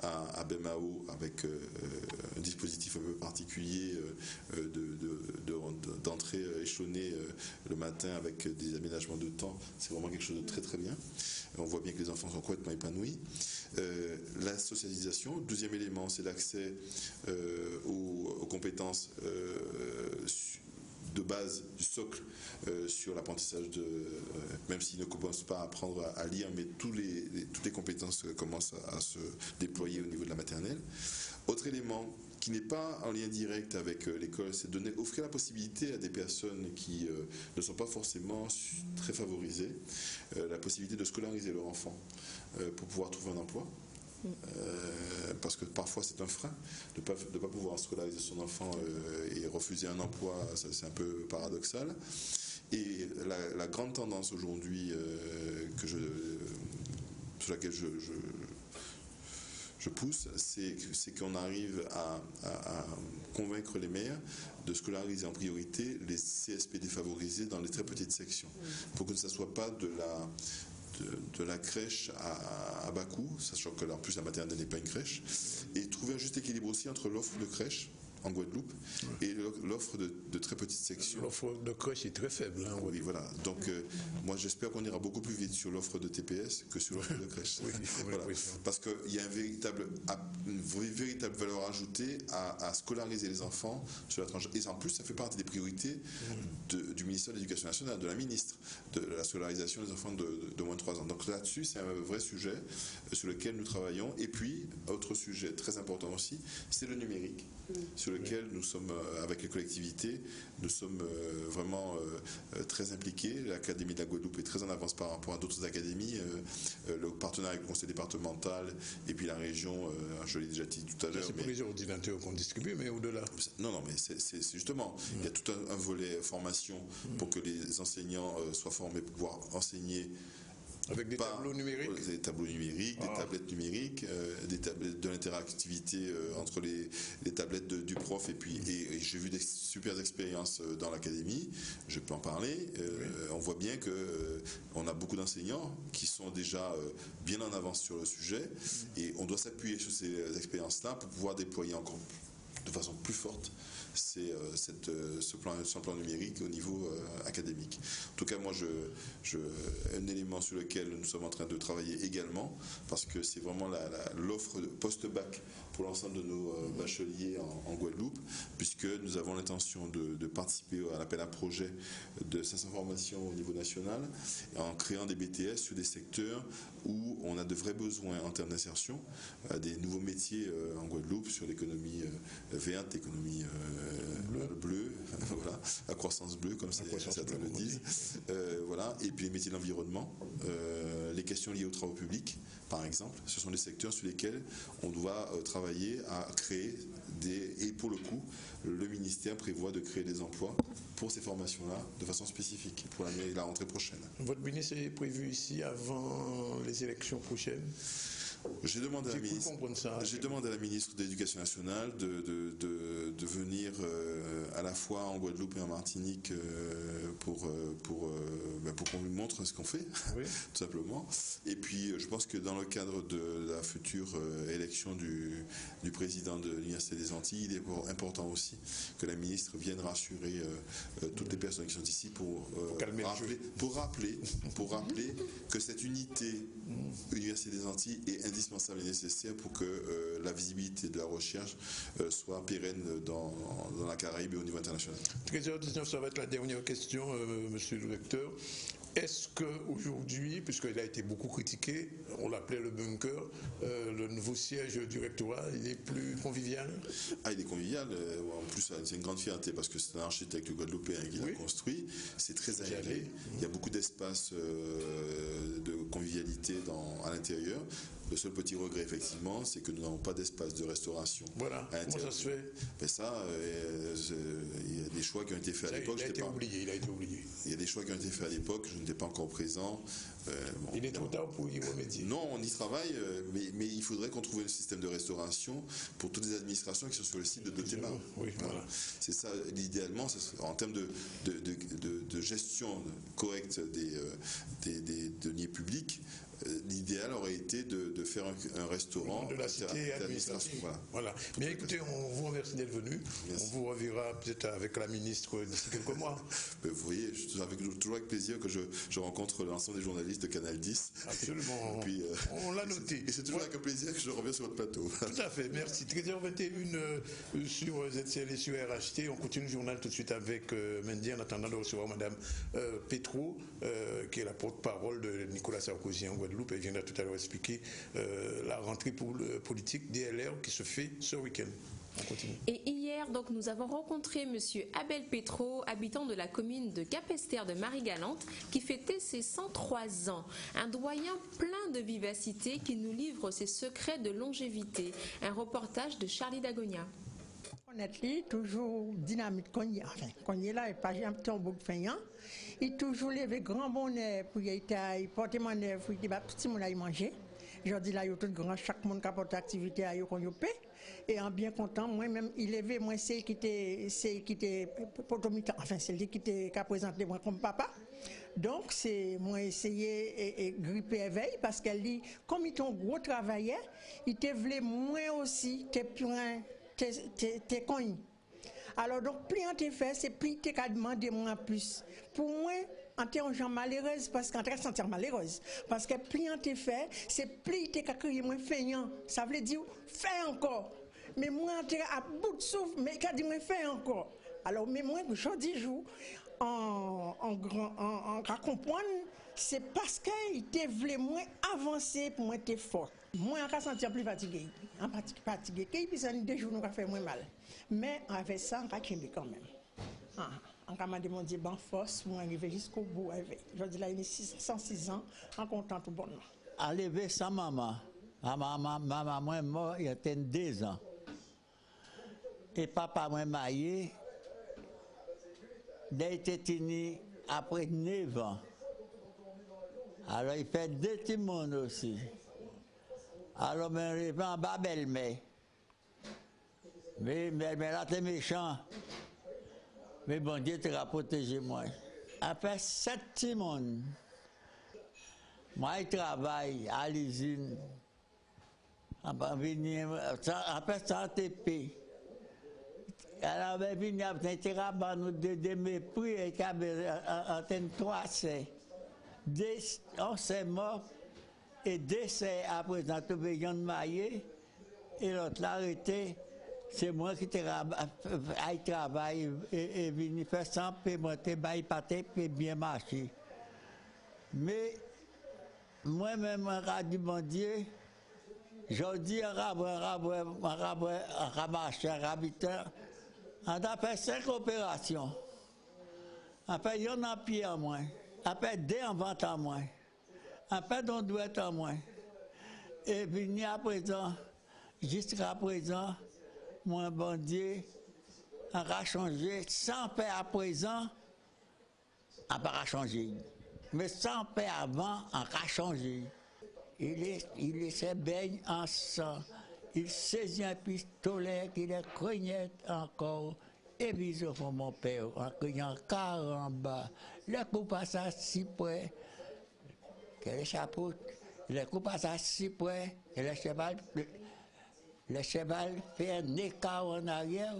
à Bemao avec un dispositif un peu particulier d'entrée échelonnée le matin avec des aménagements de temps. C'est vraiment quelque chose de très très bien. On voit bien que les enfants sont complètement épanouis. La socialisation. Deuxième élément, c'est l'accès aux compétences de base, du socle sur l'apprentissage même s'ils ne commencent pas à apprendre à lire, mais toutes les compétences commencent à se déployer au niveau de la maternelle. Autre élément qui n'est pas en lien direct avec l'école, c'est offrir la possibilité à des personnes qui ne sont pas forcément très favorisées, la possibilité de scolariser leur enfant pour pouvoir trouver un emploi. Parce que parfois c'est un frein de ne pas pouvoir scolariser son enfant et refuser un emploi, c'est un peu paradoxal. Et la grande tendance aujourd'hui sur laquelle je pousse, c'est qu'on arrive à convaincre les maires de scolariser en priorité les CSP défavorisés dans les très petites sections, pour que ce ne soit pas de la crèche à bas coût, sachant que en plus la maternelle n'est pas une crèche, et trouver un juste équilibre aussi entre l'offre de crèche en Guadeloupe et l'offre de très petites sections. L'offre de crèche est très faible. Hein, oui, voilà. Donc, moi, j'espère qu'on ira beaucoup plus vite sur l'offre de TPS que sur l'offre de crèche. Oui, voilà. Parce qu'il y a une véritable valeur ajoutée à scolariser les enfants sur la tranche. Et en plus, ça fait partie des priorités du ministère de l'Éducation nationale, de la ministre, de la scolarisation des enfants de moins de 3 ans. Donc là-dessus, c'est un vrai sujet sur lequel nous travaillons. Et puis, autre sujet très important aussi, c'est le numérique, sur lequel nous sommes, avec les collectivités, nous sommes vraiment très impliqués. L'Académie de la Guadeloupe est très en avance par rapport à d'autres académies. Le partenariat avec le conseil départemental et puis la région, je l'ai déjà dit tout à l'heure. C'est pour les ordinateurs qu'on distribue, mais au-delà. Non, mais c'est justement, il y a tout un volet formation pour que les enseignants soient formés pour pouvoir enseigner. Avec des tableaux numériques. Des tableaux numériques, des tablettes numériques, des tablettes de l'interactivité entre les tablettes du prof et j'ai vu des super expériences dans l'académie, je peux en parler. On voit bien qu'on a beaucoup d'enseignants qui sont déjà bien en avance sur le sujet et on doit s'appuyer sur ces expériences-là pour pouvoir déployer encore de façon plus forte ce plan numérique au niveau académique. En tout cas, moi, un élément sur lequel nous sommes en train de travailler également, parce que c'est vraiment l'offre post-bac pour l'ensemble de nos bacheliers en Guadeloupe, puisque nous avons l'intention de participer à l'appel à projet de 500 formations au niveau national, en créant des BTS sur des secteurs où on a de vrais besoins en termes d'insertion, des nouveaux métiers en Guadeloupe sur l'économie verte, l'économie bleue, voilà, la croissance bleue, comme certains le disent, voilà, et puis les métiers de l'environnement, les questions liées aux travaux publics, par exemple, ce sont des secteurs sur lesquels on doit travailler à créer et pour le coup, le ministère prévoit de créer des emplois pour ces formations-là de façon spécifique pour la rentrée prochaine. Votre ministre est prévu ici avant les élections prochaines? J'ai demandé à la ministre de l'Éducation nationale de venir à la fois en Guadeloupe et en Martinique pour qu'on lui montre ce qu'on fait, oui. Tout simplement. Et puis je pense que dans le cadre de la future élection du président de l'Université des Antilles, il est important aussi que la ministre vienne rassurer toutes les personnes qui sont ici pour rappeler que cette unité Université des Antilles est indispensable et nécessaire pour que la visibilité de la recherche soit pérenne dans la Caraïbe et au niveau international. 13h19, ça va être la dernière question, monsieur le recteur. Est-ce qu'aujourd'hui, puisqu'il a été beaucoup critiqué, on l'appelait le bunker, le nouveau siège du rectorat, il est plus convivial? Il est convivial. En plus, c'est une grande fierté parce que c'est un architecte guadeloupéen qui l'a construit. C'est très aéré. Il y a beaucoup d'espace de convivialité à l'intérieur. Le seul petit regret, effectivement, c'est que nous n'avons pas d'espace de restauration. Voilà. Comment ça se fait? Mais ça, il y a des choix qui ont été faits à l'époque. Il a été oublié. Il y a des choix qui ont été faits à l'époque. Je n'étais pas encore présent. Il est trop tard pour y remédier. Non, on y travaille, mais il faudrait qu'on trouve un système de restauration pour toutes les administrations qui sont sur le site de Dotema. Oui, voilà. C'est ça, idéalement, en termes de gestion correcte des deniers publics. L'idéal aurait été de faire un restaurant de la cité administrative. Voilà. Bien écoutez, on vous remercie d'être venu. Merci. On vous reverra peut-être avec la ministre d'ici quelques mois. Vous voyez, toujours avec plaisir que je rencontre l'ensemble des journalistes de Canal 10. Absolument. Puis, on l'a noté. Et c'est toujours avec un plaisir que je reviens sur votre plateau. Tout à fait, merci. 13h21 sur ZCL et sur RHT. On continue le journal tout de suite avec Mendy en attendant de recevoir Madame Petro, qui est la porte-parole de Nicolas Sarkozy en Guadeloupe. Elle viendra tout à l'heure expliquer la rentrée politique DLR qui se fait ce week-end. On continue. Et hier, donc, nous avons rencontré M. Abel Petro, habitant de la commune de Capesterre de Marie-Galante, qui fêtait ses 103 ans. Un doyen plein de vivacité qui nous livre ses secrets de longévité. Un reportage de Charlie Dagonia. Honnêtement, toujours dynamique quand il est là, il pas un petit peu feignant. Il toujours levé grand bonnet pour il porter mon nez pour il petit mon là manger. Je dis là, il y a tout grand, chaque monde qui apporte activité à eux qu'on y paie. Et en bien content, moi-même, il élevé, moi, c'est qui était potomitan, enfin, c'est lui qui a présenté moi comme papa. Donc, c'est moi essayer et gripper éveil parce qu'elle dit, comme il ton gros travaillait, il te voulait moi aussi, t'es connu. Alors, donc, plus on te fait, c'est plus tu as demandé moins plus. Pour moi, en tant que malheureuse, parce qu'en train de sentir malheureuse, parce que plus on te fait, c'est plus tu as crié moins feignant. Ça veut dire, fais encore. Mais moi, on est à bout de souffle, mais il dit, moi, fais encore. Alors, mais moi, je dis, en comprendre, c'est parce qu'il te voulait moins avancer pour moi être fort. Moi, on va sentir plus fatigué. Fatigué, puis ça nous deux jours, nous va faire moins mal. Mais avec ça, on va aimer quand même. On va demander bonne force pour arriver jusqu'au bout. Je dis là, il est 106 ans, on est content tout bonnement. Arrivé sans maman. Maman, moi, mort, il y a 2 ans. Et papa, moi, marié, il était tenu après 9 ans. Alors, il fait 2 petits mondes aussi. Alors, je suis en bas belle-mère. Mais là, t'es méchant. Mais bon Dieu t'a protégé moi. Après 7 petits mondes, moi, je travaille à l'usine. Après ça, TP. Alors, je suis venu à nous de mépris et qui avait antenne 3C. On s'est mort et 2 c'est à présent tout le monde maillé et l'autre l'a arrêté. C'est moi qui travaille et venu faire sans paiement, bail pâté et bien marcher. Mais moi-même, on dit mon Dieu, je dis un ramarcheur, un habitant, on a fait 5 opérations. Après, il y en a pied en moins. Après, 2 en vente en moins. Après, on doit être en moins. Et venu à présent, jusqu'à présent, mon bon Dieu, on a changé. Sans paix à présent, on n'a pas changé. Mais sans paix avant, on a changé. Il se baigne en sang. Il saisit un pistolet qu'il est cognette encore. Et bis au fond, mon père, en criant caramba. Le coup passe à 6 près. Quel chapeau. Le coup passe à 6 près. Et le cheval fait un écart en arrière.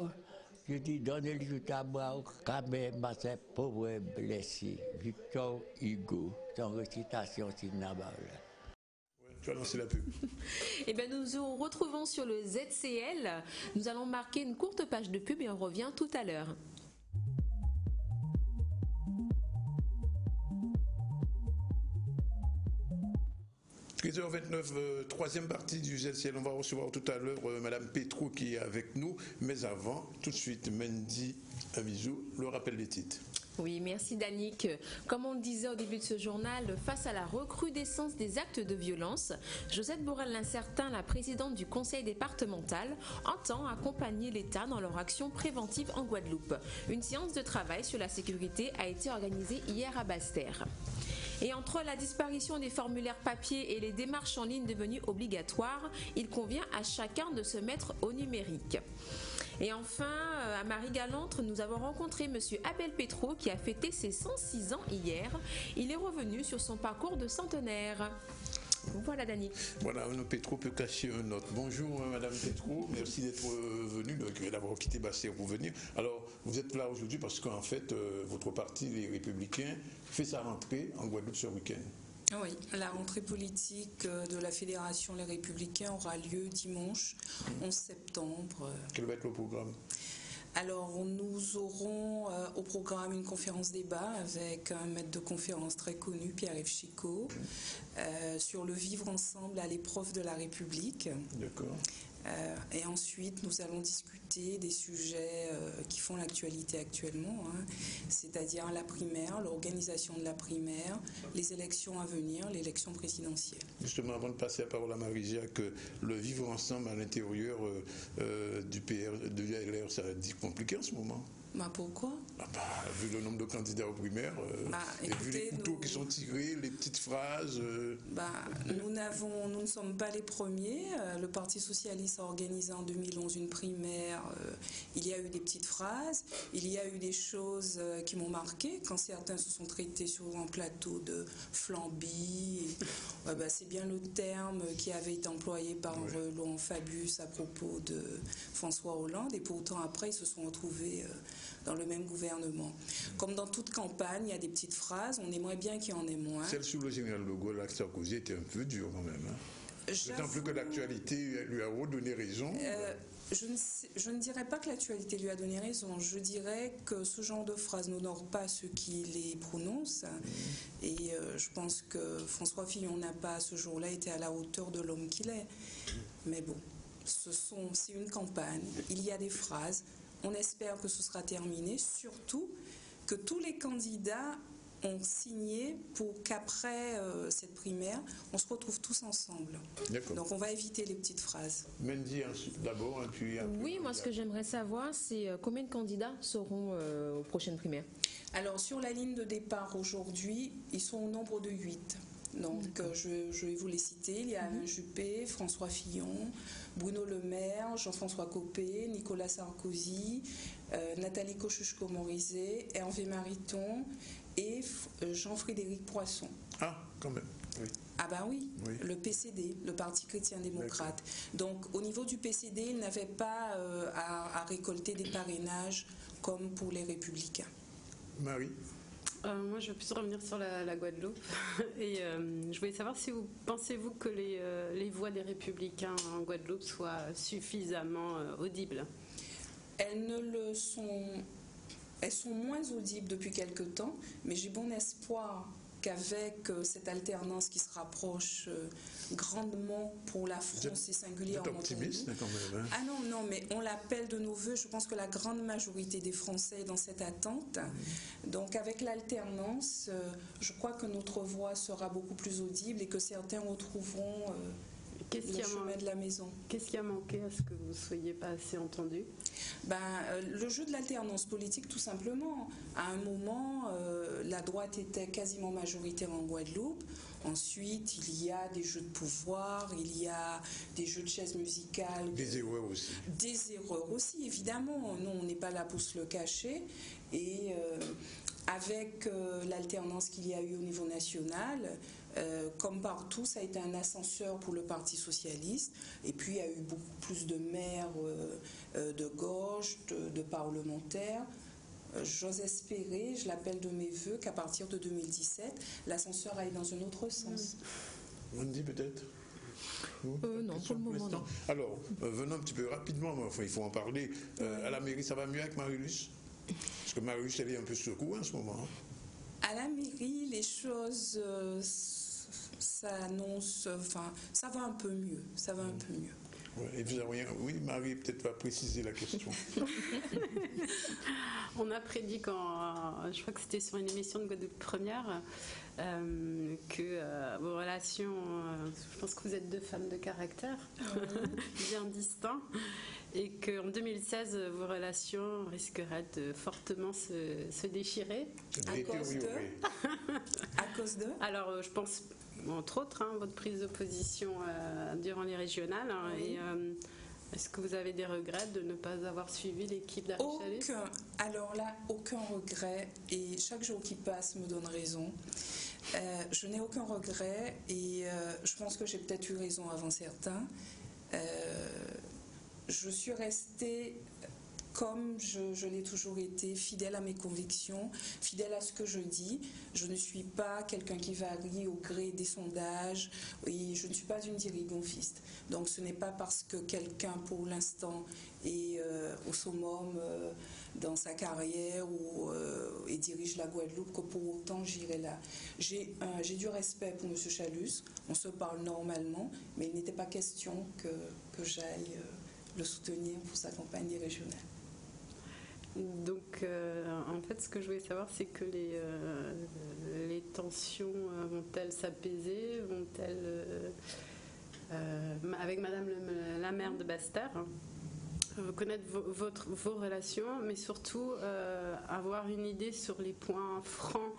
Je dis, donnez-lui tout à bras, quand même, à ces pauvres blessés. Victor Hugo, son récitation Sinabal. Tu vas lancer la pub. Eh bien, nous nous retrouvons sur le ZCL. Nous allons marquer une courte page de pub et on revient tout à l'heure. 13h29, troisième partie du ZCL. On va recevoir tout à l'heure Madame Pétrou qui est avec nous. Mais avant, tout de suite, Mendy Amizou, le rappel des titres. Oui, merci Danick. Comme on le disait au début de ce journal, face à la recrudescence des actes de violence, Josette Borel-Lincertin, la présidente du conseil départemental, entend accompagner l'État dans leur action préventive en Guadeloupe. Une séance de travail sur la sécurité a été organisée hier à Basse-Terre. Et entre la disparition des formulaires papier et les démarches en ligne devenues obligatoires, il convient à chacun de se mettre au numérique. Et enfin, à Marie-Galantre, nous avons rencontré M. Abel Pétrou qui a fêté ses 106 ans hier. Il est revenu sur son parcours de centenaire. Voilà, Danick. Voilà, Pétrou peut cacher un autre. Bonjour, Madame Pétrou. Merci d'être venue, d'avoir quitté Basse-Terre pour venir. Alors, vous êtes là aujourd'hui parce qu'en fait, votre parti, les Républicains, fait sa rentrée en Guadeloupe ce week-end. Oui, la rentrée politique de la Fédération Les Républicains aura lieu dimanche 11 septembre. Quel va être le programme ? Alors, nous aurons au programme une conférence débat avec un maître de conférence très connu, Pierre-Yves Chicot, sur le vivre ensemble à l'épreuve de la République. D'accord. Et ensuite, nous allons discuter des sujets qui font l'actualité actuellement, c'est-à-dire la primaire, l'organisation de la primaire, les élections à venir, l'élection présidentielle. Justement, avant de passer la parole à Marie-Jacques, le vivre ensemble à l'intérieur du PR, de l'ULR, ça a dit compliqué en ce moment. Pourquoi? Vu le nombre de candidats aux primaires, et vu les couteaux qui sont tirés, les petites phrases... Nous ne sommes pas les premiers. Le Parti socialiste a organisé en 2011 une primaire. Il y a eu des petites phrases. Il y a eu des choses qui m'ont marqué. Quand certains se sont traités sur un plateau de flambis. C'est bien le terme qui avait été employé par Laurent Fabius à propos de François Hollande. Et pourtant, après, ils se sont retrouvés dans le même gouvernement. Comme dans toute campagne, il y a des petites phrases. On aimerait bien qu'il y en ait moins. Celle sur le général de Gaulle, avec Sarkozy, était un peu dure quand même. D'autant plus que l'actualité lui a redonné raison. Je ne dirais pas que l'actualité lui a donné raison. Je dirais que ce genre de phrases n'honore pas ceux qui les prononcent. Et je pense que François Fillon n'a pas, à ce jour-là, été à la hauteur de l'homme qu'il est. Mais bon, c'est une campagne. Il y a des phrases. On espère que ce sera terminé. Surtout que tous les candidats ont signé pour qu'après cette primaire, on se retrouve tous ensemble. Donc on va éviter les petites phrases. Mendy, d'abord, puis... Oui, moi ce que j'aimerais savoir, c'est combien de candidats seront aux prochaines primaires? Alors sur la ligne de départ aujourd'hui, ils sont au nombre de 8. Donc je vais vous les citer. Il y a Alain Juppé, François Fillon, Bruno Le Maire, Jean-François Copé, Nicolas Sarkozy, Nathalie Kosciusko-Morizet, Hervé Mariton et Jean-Frédéric Poisson. Ah, quand même, oui. Oui, le PCD, le Parti chrétien-démocrate. Donc au niveau du PCD, il n'avait pas à récolter des parrainages comme pour les Républicains. Marie? Moi, je vais plus revenir sur la Guadeloupe. Et je voulais savoir si pensez-vous que les voix des Républicains en Guadeloupe soient suffisamment audibles? Elles sont moins audibles depuis quelque temps, mais j'ai bon espoir qu'avec cette alternance qui se rapproche grandement pour la France et singulièrement pour nous. Vous êtes optimiste quand même, hein? Ah non, mais on l'appelle de nos voeux. Je pense que la grande majorité des Français est dans cette attente. Donc avec l'alternance, je crois que notre voix sera beaucoup plus audible et que certains retrouveront le chemin de la maison. Qu'est-ce qui a manqué à ce que vous ne soyez pas assez entendu? Le jeu de l'alternance politique, tout simplement. À un moment, la droite était quasiment majoritaire en Guadeloupe. Ensuite, il y a des jeux de pouvoir, il y a des jeux de chaises musicales. Des erreurs aussi. Des erreurs aussi, évidemment. Nous, on n'est pas là pour se le cacher. Et avec l'alternance qu'il y a eu au niveau national, comme partout, ça a été un ascenseur pour le Parti socialiste. Et puis, il y a eu beaucoup plus de maires de gauche, de parlementaires. J'ose espérer, je l'appelle de mes voeux, qu'à partir de 2017, l'ascenseur aille dans un autre sens. On dit peut-être non, pour le moment, non. Alors, venons un petit peu rapidement, mais enfin, il faut en parler. À la mairie, ça va mieux avec Marie-Luce? Parce que Marie-Luce, elle est un peu secouée en ce moment. À la mairie, les choses s'annoncent, ça va un peu mieux. Ça va un peu mieux. Et vous avez rien... Oui, Marie, peut-être va préciser la question. On a prédit je crois que c'était sur une émission de Guadeloupe Première, que vos relations, je pense que vous êtes deux femmes de caractère bien distincts, et qu'en 2016, vos relations risqueraient de fortement se déchirer. À cause de Alors, je pense... Entre autres, votre prise de position durant les régionales. Et est-ce que vous avez des regrets de ne pas avoir suivi l'équipe d'Harry Chalus? Alors là, aucun regret. Et chaque jour qui passe me donne raison. Je n'ai aucun regret. Et je pense que j'ai peut-être eu raison avant certains. Je suis restée... comme je l'ai toujours été, fidèle à mes convictions, fidèle à ce que je dis. Je ne suis pas quelqu'un qui varie au gré des sondages et je ne suis pas une dirigonfiste. Donc ce n'est pas parce que quelqu'un, pour l'instant, est au summum dans sa carrière et dirige la Guadeloupe que pour autant j'irai là. J'ai du respect pour M. Chalus, on se parle normalement, mais il n'était pas question que j'aille le soutenir pour sa campagne des régionales. Donc, en fait, ce que je voulais savoir, c'est que les tensions vont-elles s'apaiser? Vont-elles, avec Madame la maire de Basse-Terre, connaître vos relations, mais surtout avoir une idée sur les points francs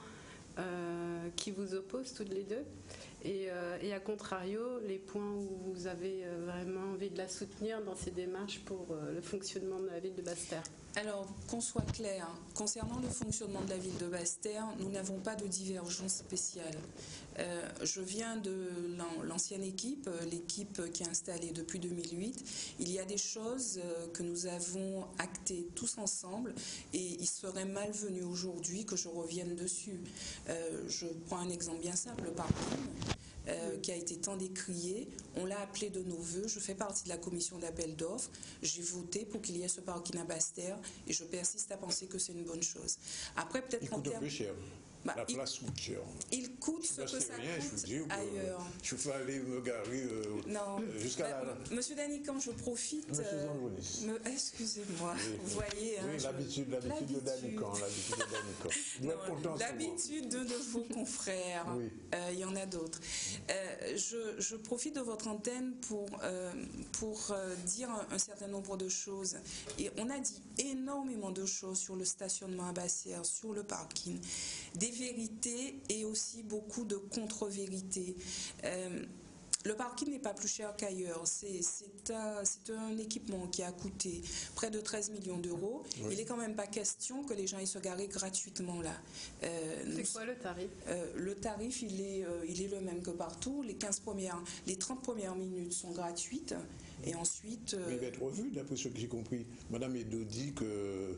qui vous opposent toutes les deux. Et à contrario, les points où vous avez vraiment envie de la soutenir dans ses démarches pour le fonctionnement de la ville de Basse-Terre. Alors, qu'on soit clair, concernant le fonctionnement de la ville de Basse-Terre, nous n'avons pas de divergence spéciale. Je viens de l'ancienne équipe, l'équipe qui est installée depuis 2008. Il y a des choses que nous avons actées tous ensemble et il serait malvenu aujourd'hui que je revienne dessus. Je prends un exemple bien simple, le parking. Qui a été tant décrié, on l'a appelé de nos voeux, je fais partie de la commission d'appel d'offres, j'ai voté pour qu'il y ait ce parking à Basse-Terre et je persiste à penser que c'est une bonne chose. Après, peut-être qu'en termes... La place coûte cher. Il coûte ce que ça coûte ailleurs. Je peux aller me garer jusqu'à la... Monsieur Danican, je profite... Excusez-moi, vous voyez... Oui, l'habitude de Danican. L'habitude de vos confrères. Oui. Il y en a d'autres. Je profite de votre antenne pour dire un certain nombre de choses. Et on a dit énormément de choses sur le stationnement à Basse-Terre, sur le parking. Des vérités et aussi beaucoup de contre-vérités. Le parking n'est pas plus cher qu'ailleurs. C'est un équipement qui a coûté près de 13 millions d'euros. Oui. Il n'est quand même pas question que les gens aillent se garer gratuitement là. C'est quoi le tarif? Le tarif, il est le même que partout. Les 30 premières minutes sont gratuites. Et ensuite... Mais il va être revu, d'après ce que j'ai compris. Madame Edo dit que...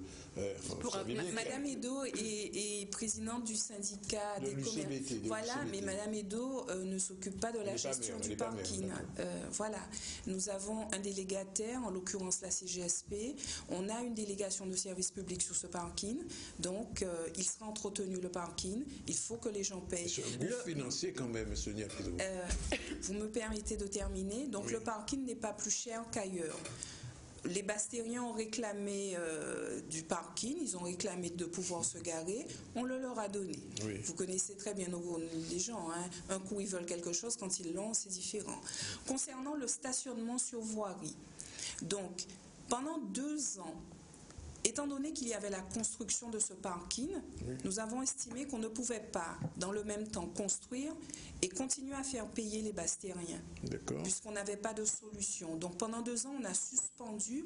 Madame Edo est présidente du syndicat des commerces. Voilà, mais Madame Edo ne s'occupe pas de la gestion du parking. Voilà. Nous avons un délégataire, en l'occurrence la CGSP. On a une délégation de service public sur ce parking. Donc, il sera entretenu le parking. Il faut que les gens payent. C'est un gouffre financier quand même, M. Niapidou. Vous me permettez de terminer. Donc, oui. Le parking n'est pas plus cher qu'ailleurs. Les Bastériens ont réclamé du parking, ils ont réclamé de pouvoir se garer, on le leur a donné. Oui. Vous connaissez très bien les gens, hein. Un coup ils veulent quelque chose, quand ils l'ont, c'est différent. Concernant le stationnement sur voirie, donc pendant 2 ans, étant donné qu'il y avait la construction de ce parking, oui. Nous avons estimé qu'on ne pouvait pas, dans le même temps, construire et continuer à faire payer les Bastériens, puisqu'on n'avait pas de solution. Donc pendant 2 ans, on a suspendu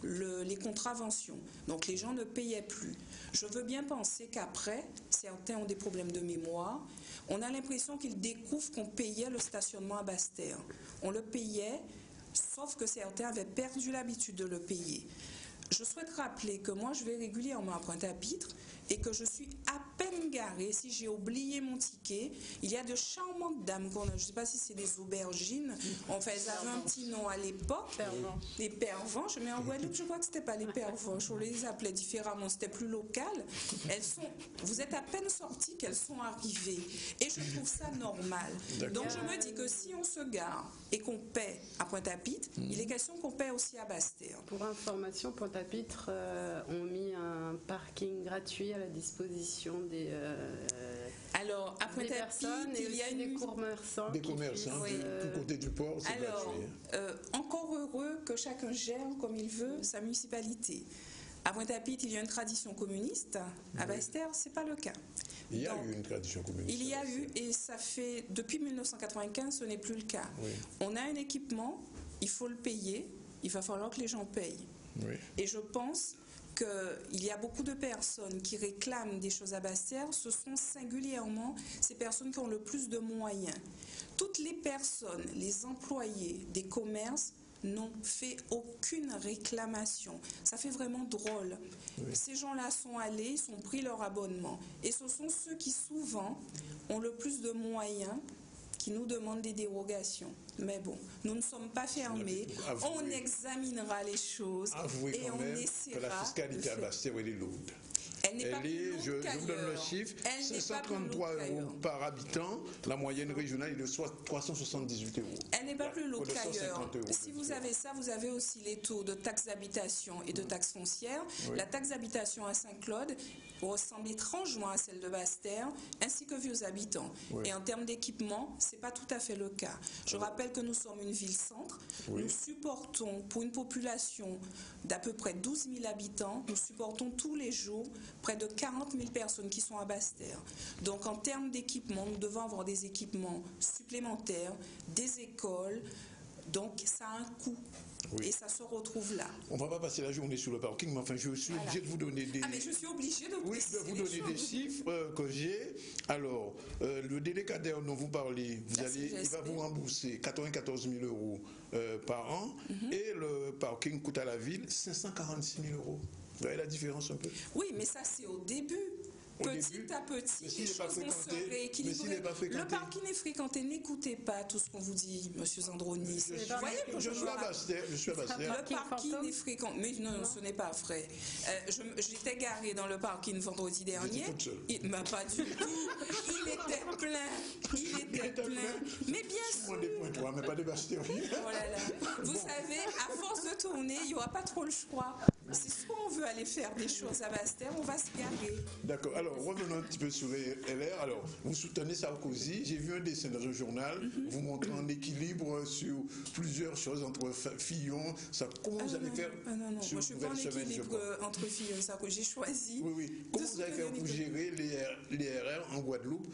les contraventions. Donc les gens ne payaient plus. Je veux bien penser qu'après, certains ont des problèmes de mémoire. On a l'impression qu'ils découvrent qu'on payait le stationnement à Basse-Terre. On le payait, sauf que certains avaient perdu l'habitude de le payer. Je souhaite rappeler que moi, je vais régulièrement à Pointe-à-Pitre et que je suis à peine garée. Si j'ai oublié mon ticket, il y a de charmantes dames qu'on a, je ne sais pas si c'est des aubergines, enfin elles avaient un petit nom à l'époque, les pervenches, mais en Guadeloupe, je crois que ce n'était pas les pervenches, on les appelait différemment, c'était plus local. Vous êtes à peine sortis qu'elles sont arrivées. Et je trouve ça normal. Donc je me dis que si on se gare et qu'on paie à Pointe-à-Pitre, il est question qu'on paie aussi à Basse-Terre. Pour information, Pointe-à-Pitre ont mis un parking gratuit à la disposition des alors à Pointe-à-Pitre il y a des commerçants tout côté du port. Alors encore heureux que chacun gère comme il veut sa municipalité. À Pointe-à-Pitre, il y a une tradition communiste. À Basse-Terre, c'est pas le cas. Il y a eu une tradition communiste. Il y a eu, et ça fait depuis 1995, ce n'est plus le cas. Oui. On a un équipement, il faut le payer, il va falloir que les gens payent. Oui. Et je pense qu'il y a beaucoup de personnes qui réclament des choses à Basse-Terre, ce sont singulièrement ces personnes qui ont le plus de moyens. Toutes les personnes, les employés des commerces, n'ont fait aucune réclamation. Ça fait vraiment drôle. Oui. Ces gens-là sont allés, ils ont pris leur abonnement. Et ce sont ceux qui souvent ont le plus de moyens qui nous demandent des dérogations. Mais bon, nous ne sommes pas fermés. On examinera les choses et on essaiera. Que la fiscalité à Basse-Terre, elle est lourde. Elle n'est pas plus lourde qu'ailleurs. Je vous donne le chiffre, 533 € par habitant. La moyenne régionale est de 378 €. Elle n'est pas plus lourde qu'ailleurs. Si vous avez ça, vous avez aussi les taux de taxes d'habitation et de taxes foncières. Oui. La taxe d'habitation à Saint-Claude ressemble étrangement à celle de Basse-Terre, ainsi que vieux habitants. Oui. Et en termes d'équipement, ce n'est pas tout à fait le cas. Je rappelle que nous sommes une ville-centre. Oui. Nous supportons, pour une population d'à peu près 12 000 habitants, nous supportons tous les jours près de 40 000 personnes qui sont à Basse-Terre. Donc en termes d'équipement, nous devons avoir des équipements supplémentaires, des écoles. Donc ça a un coût. Oui. Et ça se retrouve là. On ne va pas passer la journée sur le parking, mais enfin, je suis obligé de vous donner des... Ah, mais je suis obligée de vous, vous donner des chiffres que j'ai. Alors, le délécataire dont vous parlez, il va vous rembourser 94 000 euros par an, et le parking coûte à la ville 546 000 euros. Vous voyez la différence un peu? Oui, mais ça, c'est au début. Petit à petit, les choses vont se rééquilibrer. Le parking est fréquenté. N'écoutez pas tout ce qu'on vous dit, monsieur Zandroni. Je suis à Basse-Terre. Le parking est fréquent. Mais non, ce n'est pas vrai. J'étais garée dans le parking vendredi dernier. Pas du tout. Il était plein. Mais bien sûr. Mais pas de Basse-Terre. Oh là là. Vous savez, à force de tourner, il n'y aura pas trop le choix. C'est soit on veut aller faire des choses à Basse-Terre, on va se garer. D'accord. Alors, revenons un petit peu sur les LR. Alors, vous soutenez Sarkozy. J'ai vu un dessin dans un journal, vous montrant un équilibre sur plusieurs choses entre Fillon. Comment vous allez faire Non. Moi, je ne suis pas en équilibre entre Fillon et Sarkozy. J'ai choisi. Oui. Comment vous allez faire pour gérer les RR en Guadeloupe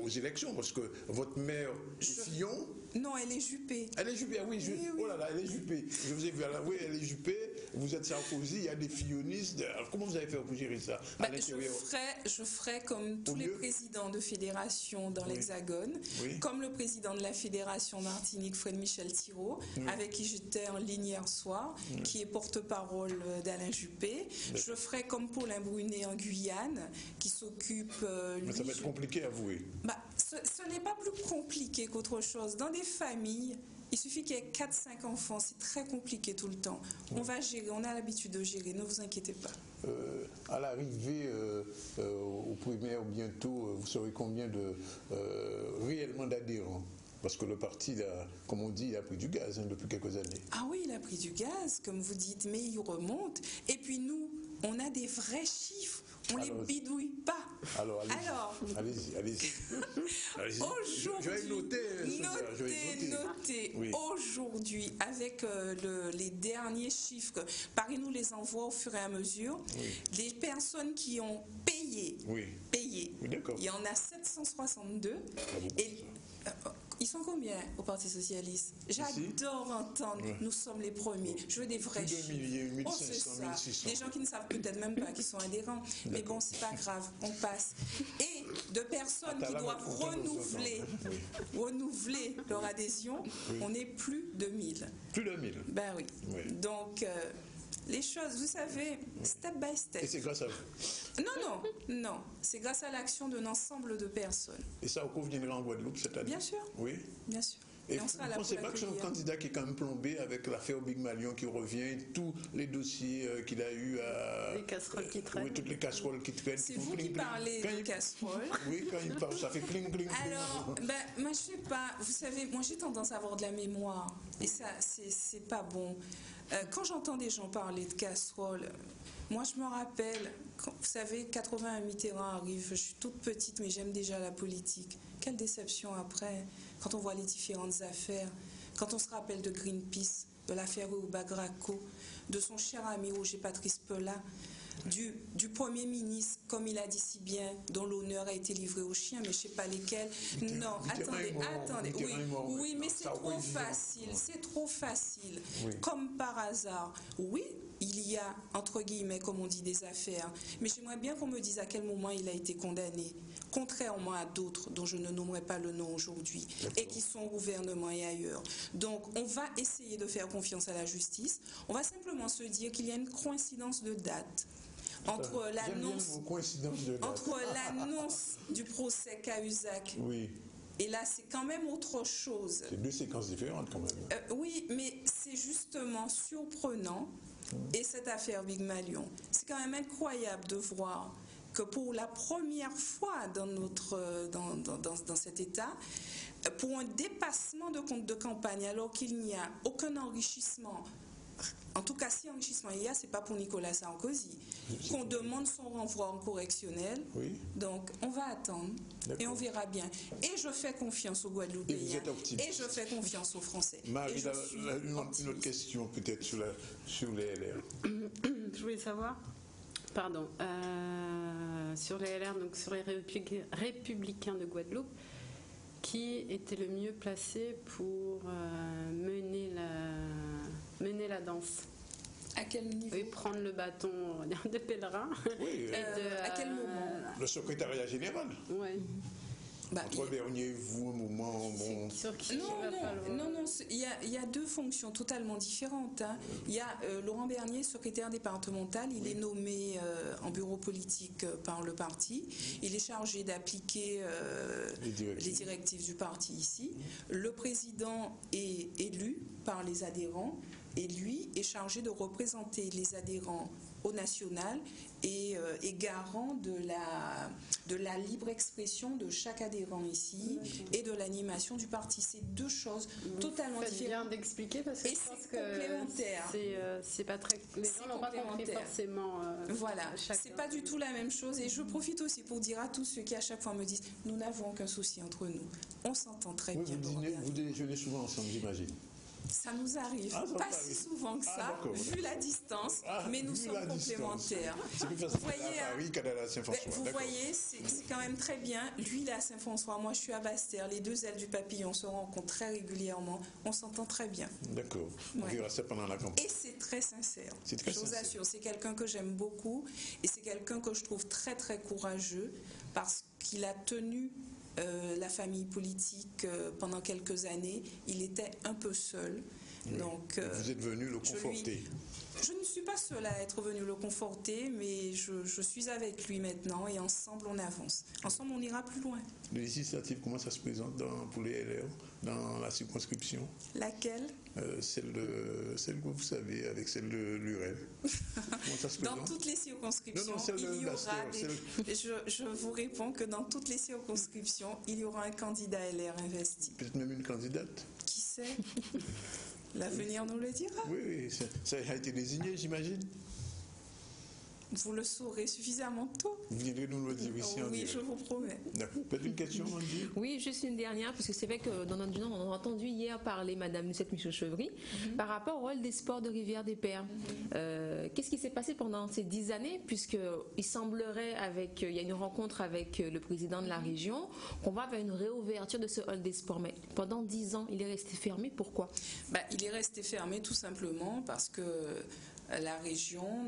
aux élections? Parce que votre maire est Fillon. Non, elle est Juppé. Elle est Juppé, oui. Oh là là, elle est Juppé. Je vous ai vu là. Oui, elle est Juppé. Vous êtes Sarkozy, il y a des fillonistes. Alors, comment vous allez faire pour gérer ça à l'intérieur? Je ferai comme tous les présidents de fédération dans l'Hexagone, comme le président de la fédération Martinique, Fred Michel Thiraud, avec qui j'étais en ligne hier soir, qui est porte-parole d'Alain Juppé. Je ferai comme Paulin Brunet en Guyane, qui s'occupe... Mais ça va être compliqué à avouer. Ce n'est pas plus compliqué qu'autre chose. Dans des familles, il suffit qu'il y ait 4-5 enfants, c'est très compliqué tout le temps. On va gérer, on a l'habitude de gérer, ne vous inquiétez pas. À l'arrivée au primaire bientôt, vous saurez combien réellement d'adhérents? Parce que le parti, comme on dit, il a pris du gaz depuis quelques années. Ah oui, il a pris du gaz, comme vous dites, mais il remonte. Et puis nous, on a des vrais chiffres. On ne les bidouille pas. Alors, allez-y. Aujourd'hui, notez. Oui. Aujourd'hui, avec les derniers chiffres, Paris nous les envoie au fur et à mesure, des personnes qui ont payé. Oui, d'accord. Il y en a 762. Ils sont combien au Parti Socialiste? J'adore entendre, nous sommes les premiers. Je veux des vrais chiffres. 2 milliers, 1500, 1600. Des gens qui ne savent peut-être même pas qu'ils sont adhérents. Mais bon, c'est pas grave, on passe. Et de personnes qui doivent renouveler leur adhésion, on est plus de 1000. Plus de 1000? Ben oui. Donc... les choses, vous savez, step by step. Et c'est grâce à vous? Non. C'est grâce à l'action d'un ensemble de personnes. Et ça, au viendra en Guadeloupe cette année? Bien sûr. Oui. Bien sûr. Et vous ne pensez pas que c'est un candidat qui est quand même plombé avec l'affaire Big Malion qui revient, tous les dossiers qu'il a eu à... Les casseroles qui traînent. Oui, toutes les casseroles qui traînent. C'est vous qui parlez de casseroles. Oui, quand il parle, ça fait cling. Alors, moi je sais pas, vous savez, moi j'ai tendance à avoir de la mémoire. Et ça, c'est pas bon. Quand j'entends des gens parler de casseroles, moi je me rappelle, vous savez, 81 Mitterrand arrive, je suis toute petite mais j'aime déjà la politique. Quelle déception après, quand on voit les différentes affaires, quand on se rappelle de Greenpeace, de l'affaire Bagraco, de son cher ami Roger Patrice Pelat, du Premier ministre, comme il a dit si bien, dont l'honneur a été livré aux chiens, mais je ne sais pas lesquels. Non, attendez. Oui, mais c'est trop facile. Oui. Comme par hasard. Oui, il y a, entre guillemets, comme on dit, des affaires. Mais j'aimerais bien qu'on me dise à quel moment il a été condamné. Contrairement à d'autres dont je ne nommerai pas le nom aujourd'hui et qui sont au gouvernement et ailleurs. Donc, on va essayer de faire confiance à la justice. On va simplement se dire qu'il y a une coïncidence de date entre l'annonce du procès Cahuzac. Oui. Et là, c'est quand même autre chose. C'est deux séquences différentes quand même. Oui, mais c'est justement surprenant. Et cette affaire Big Malion, c'est quand même incroyable de voir que pour la première fois dans cet État, pour un dépassement de compte de campagne, alors qu'il n'y a aucun enrichissement en tout cas, si enrichissement il y a, c'est pas pour Nicolas Sarkozy. Qu'on demande son renvoi en correctionnel. Oui. Donc, on va attendre et on verra bien. Et je fais confiance aux Guadeloupéens. Et je fais confiance aux Français. Marie, une autre question peut-être sur les LR. Je voulais savoir, sur les LR, donc sur les Républicains de Guadeloupe, qui était le mieux placé pour mener la danse? À quel niveau? Oui, prendre le bâton de pèlerin. Oui, à quel moment? Le secrétariat général. Oui. Entre Bernier, vous, un moment. Bon. Non, il y a deux fonctions totalement différentes. Hein. Il y a Laurent Bernier, secrétaire départemental, il est nommé en bureau politique par le parti. Il est chargé d'appliquer les directives du parti ici. Le président est élu par les adhérents et lui est chargé de représenter les adhérents au national et est garant de la libre expression de chaque adhérent ici et de l'animation du parti. C'est deux choses totalement différentes. C'est bien d'expliquer parce que et c'est complémentaire. C'est pas très. Les gens n'ont pas compris forcément. Voilà, c'est pas du tout la même chose. Et je profite aussi pour dire à tous ceux qui à chaque fois me disent nous n'avons aucun souci entre nous. On s'entend très bien. Vous déjeunez souvent ensemble, j'imagine. Ça nous arrive, pas si souvent que ça, vu la distance, mais nous sommes complémentaires. C'est plus facile à Paris qu'à la Saint-François. Vous voyez, c'est quand même très bien. Lui, il est à Saint-François, moi je suis à Basse-Terre. Les deux ailes du papillon se rencontrent très régulièrement. On s'entend très bien. D'accord. On verra ça pendant la campagne. Et c'est très sincère. Je vous assure, c'est quelqu'un que j'aime beaucoup et c'est quelqu'un que je trouve très très courageux parce qu'il a tenu la famille politique pendant quelques années. Il était un peu seul. Oui. Donc, vous êtes venu le conforter. Je ne suis pas seule à être venue le conforter, mais je suis avec lui maintenant et ensemble on avance. Ensemble on ira plus loin. Les législatives, comment ça se présente pour les LR dans la circonscription? Laquelle? Celle que vous savez, avec celle de l'UREL. Comment ça se présente? Dans toutes les circonscriptions, il y aura je vous réponds que dans toutes les circonscriptions, il y aura un candidat LR investi. Peut-être même une candidate? Qui sait? L'avenir nous le dira. Oui, ça a été désigné, j'imagine. Vous le saurez suffisamment tôt. Vous viendrez nous le dire ici en direct. Oui, je vous promets. D'accord. Peut-être une question, Andy? Oui, juste une dernière, parce que c'est vrai que dans notre journal, on a entendu hier parler Madame Lucette Michaud-Chevry par rapport au rôle des sports de Rivière-des-Pères. Qu'est-ce qui s'est passé pendant ces 10 années, puisqu'il semblerait, il y a une rencontre avec le président de la région, qu'on va vers une réouverture de ce hall des sports. Mais pendant 10 ans, il est resté fermé. Pourquoi? Il est resté fermé tout simplement parce que la région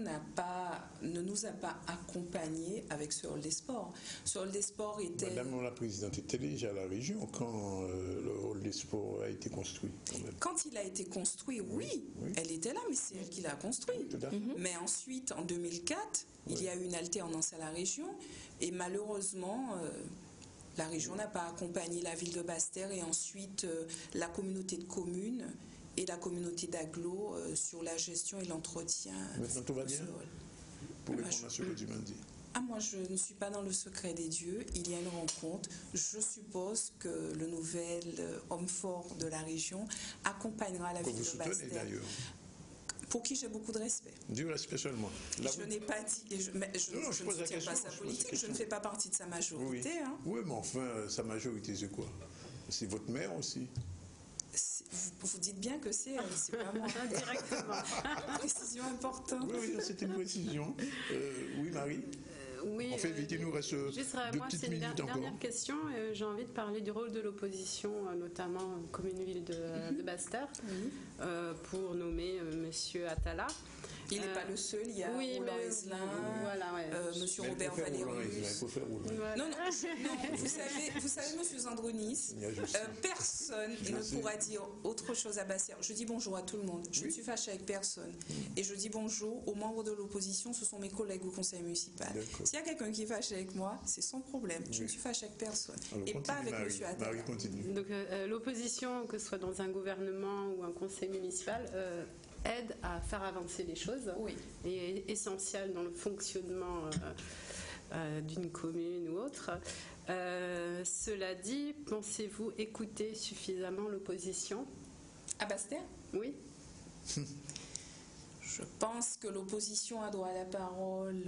ne nous a pas accompagnés avec ce hall des sports. Ce hall des sports était... Madame la Présidente était déjà à la région quand le hall des sports a été construit. Quand il a été construit, oui. Elle était là, mais c'est elle qui l'a construit. Mais ensuite, en 2004, il y a eu une alternance à la région et malheureusement... la région n'a pas accompagné la ville de Basse-Terre et ensuite la communauté de communes et la communauté d'agglo sur la gestion et l'entretien. Maintenant tout va bien pour répondre à ce que tu m'as dit. Moi, je ne suis pas dans le secret des dieux. Il y a une rencontre. Je suppose que le nouvel homme fort de la région accompagnera la ville de Basse-Terre. Pour qui j'ai beaucoup de respect. Du respect seulement. Je n'ai pas dit, je ne soutiens pas sa politique, je ne fais pas partie de sa majorité. Oui, mais enfin, sa majorité, c'est quoi? C'est votre maire aussi? Vous dites bien que c'est elle, c'est pas moi. Directement. Précision importante. Oui, c'est une précision. Oui, Marie? Oui, on fait vite, il nous reste deux petites minutes encore. C'est une dernière question. J'ai envie de parler du rôle de l'opposition, notamment commune-ville de Basse-Terre, pour nommer Monsieur Attala. Il n'est pas le seul, il y a Roland Eslin, Monsieur Robert Valérius. Non, vous savez, Monsieur Zandronis, personne ne pourra dire autre chose à Basse-Terre. Je dis bonjour à tout le monde, je ne suis fâchée avec personne. Et je dis bonjour aux membres de l'opposition, ce sont mes collègues au conseil municipal. S'il y a quelqu'un qui est fâché avec moi, c'est son problème. Je ne suis fâchée avec personne. Alors, et pas avec Monsieur Attala. Donc l'opposition, que ce soit dans un gouvernement ou un conseil municipal, aide à faire avancer les choses et est essentiel dans le fonctionnement d'une commune ou autre. Cela dit, pensez-vous écouter suffisamment l'opposition? À Basse-Terre? Oui. Je pense que l'opposition a droit à la parole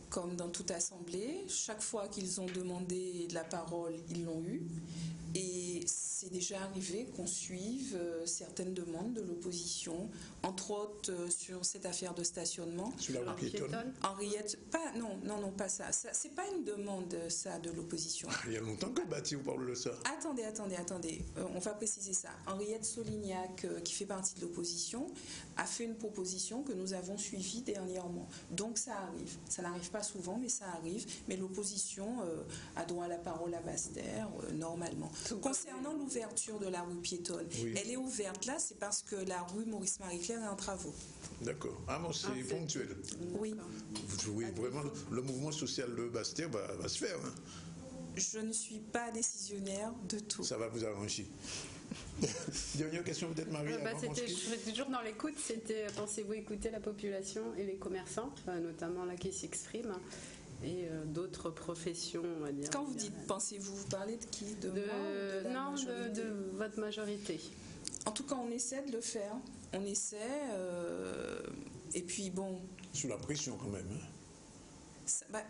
comme dans toute assemblée. Chaque fois qu'ils ont demandé de la parole, ils l'ont eu. Et c'est déjà arrivé qu'on suive certaines demandes de l'opposition, entre autres sur cette affaire de stationnement. Sur la rue piétonne. Henriette, non, pas ça. C'est pas une demande, ça, de l'opposition. Il y a longtemps que Bati vous parle de ça. Attendez. On va préciser ça. Henriette Solignac, qui fait partie de l'opposition, a fait une proposition que nous avons suivie dernièrement. Donc ça arrive. Ça n'arrive pas souvent, mais ça arrive. Mais l'opposition a droit à la parole à Basse-Terre, normalement. Concernant l'ouverture de la rue piétonne, elle est ouverte là, c'est parce que la rue Maurice-Marie-Claire est en travaux. D'accord. Ah bon, c'est ponctuel. Oui. Oui, vraiment, le mouvement social de Basse-Terre va se faire. Hein. Je ne suis pas décisionnaire de tout. Ça va vous arranger. Dernière question peut-être, Marie. Je serais toujours dans l'écoute. C'était, pensez-vous écouter la population et les commerçants, notamment là qui s'expriment, et d'autres professions, on va dire. Quand vous dites pensez-vous, vous parlez de qui? De votre majorité. En tout cas, on essaie de le faire. On essaie. Et puis bon. Sous la pression quand même. Hein.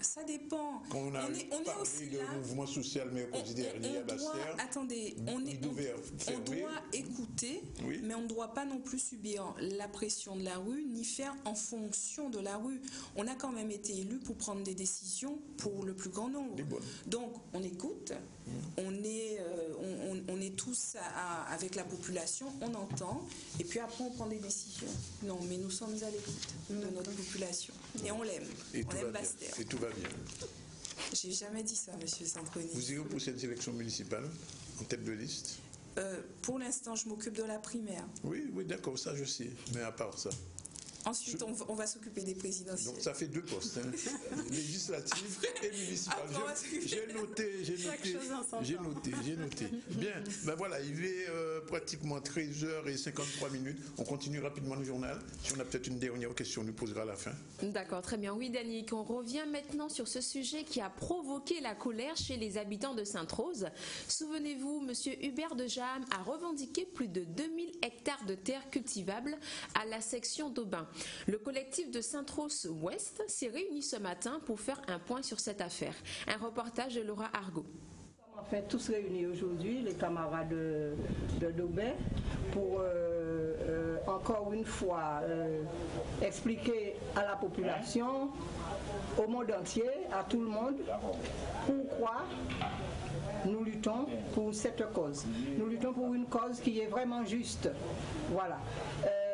Ça dépend. Quand on a parlé de mouvement social mercredi dernier à Basse-Terre, attendez, on doit écouter, mais on ne doit pas non plus subir la pression de la rue, ni faire en fonction de la rue. On a quand même été élus pour prendre des décisions pour le plus grand nombre. Donc, on écoute, on est tous avec la population, on entend, et puis après on prend des décisions. Non, mais nous sommes à l'écoute de notre population, et on l'aime. On aime Basse-Terre. Et tout va bien. J'ai jamais dit ça, monsieur Santoni. Vous irez pour cette élection municipale en tête de liste? Pour l'instant, je m'occupe de la primaire. Oui, d'accord, ça je sais. Mais à part ça. Ensuite, on va s'occuper des présidentielles. Donc ça fait 2 postes, hein. Législatif et municipal. J'ai noté. Bien, ben voilà, il est pratiquement 13h53. On continue rapidement le journal. Si on a peut-être une dernière question, on nous posera à la fin. D'accord, très bien. Oui, Danick, on revient maintenant sur ce sujet qui a provoqué la colère chez les habitants de Sainte-Rose. Souvenez-vous, monsieur Hubert de Jaham a revendiqué plus de 2000 hectares de terres cultivables à la section d'Aubin. Le collectif de Sainte-Rose-Ouest s'est réuni ce matin pour faire un point sur cette affaire. Un reportage de Laura Argot. On fait tous réunis aujourd'hui, les camarades de d'Aubin, pour encore une fois expliquer à la population, au monde entier, à tout le monde, pourquoi nous luttons pour cette cause. Nous luttons pour une cause qui est vraiment juste. Voilà.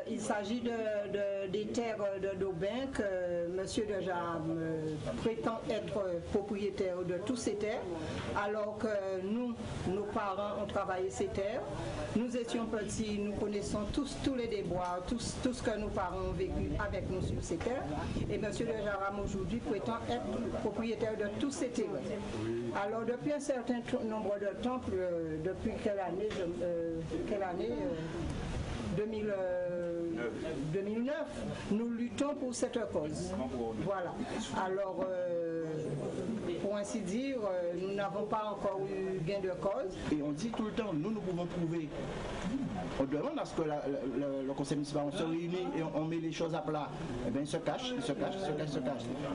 Il s'agit des terres d'Aubin que M. de Jaham prétend être propriétaire de toutes ces terres, alors que nous, nos parents ont travaillé ces terres. Nous étions petits, nous connaissons tous les déboires, tout ce que nos parents ont vécu avec nous sur ces terres. Et M. de Jaham aujourd'hui prétend être propriétaire de tous ces terres. Alors depuis un certain nombre de temps, depuis quelle année 2009, nous luttons pour cette cause. Voilà. Alors, pour ainsi dire, nous n'avons pas encore eu gain de cause. Et on dit tout le temps, nous pouvons prouver. On demande à ce que le conseil municipal se réunit et on met les choses à plat. Eh bien, il se cache.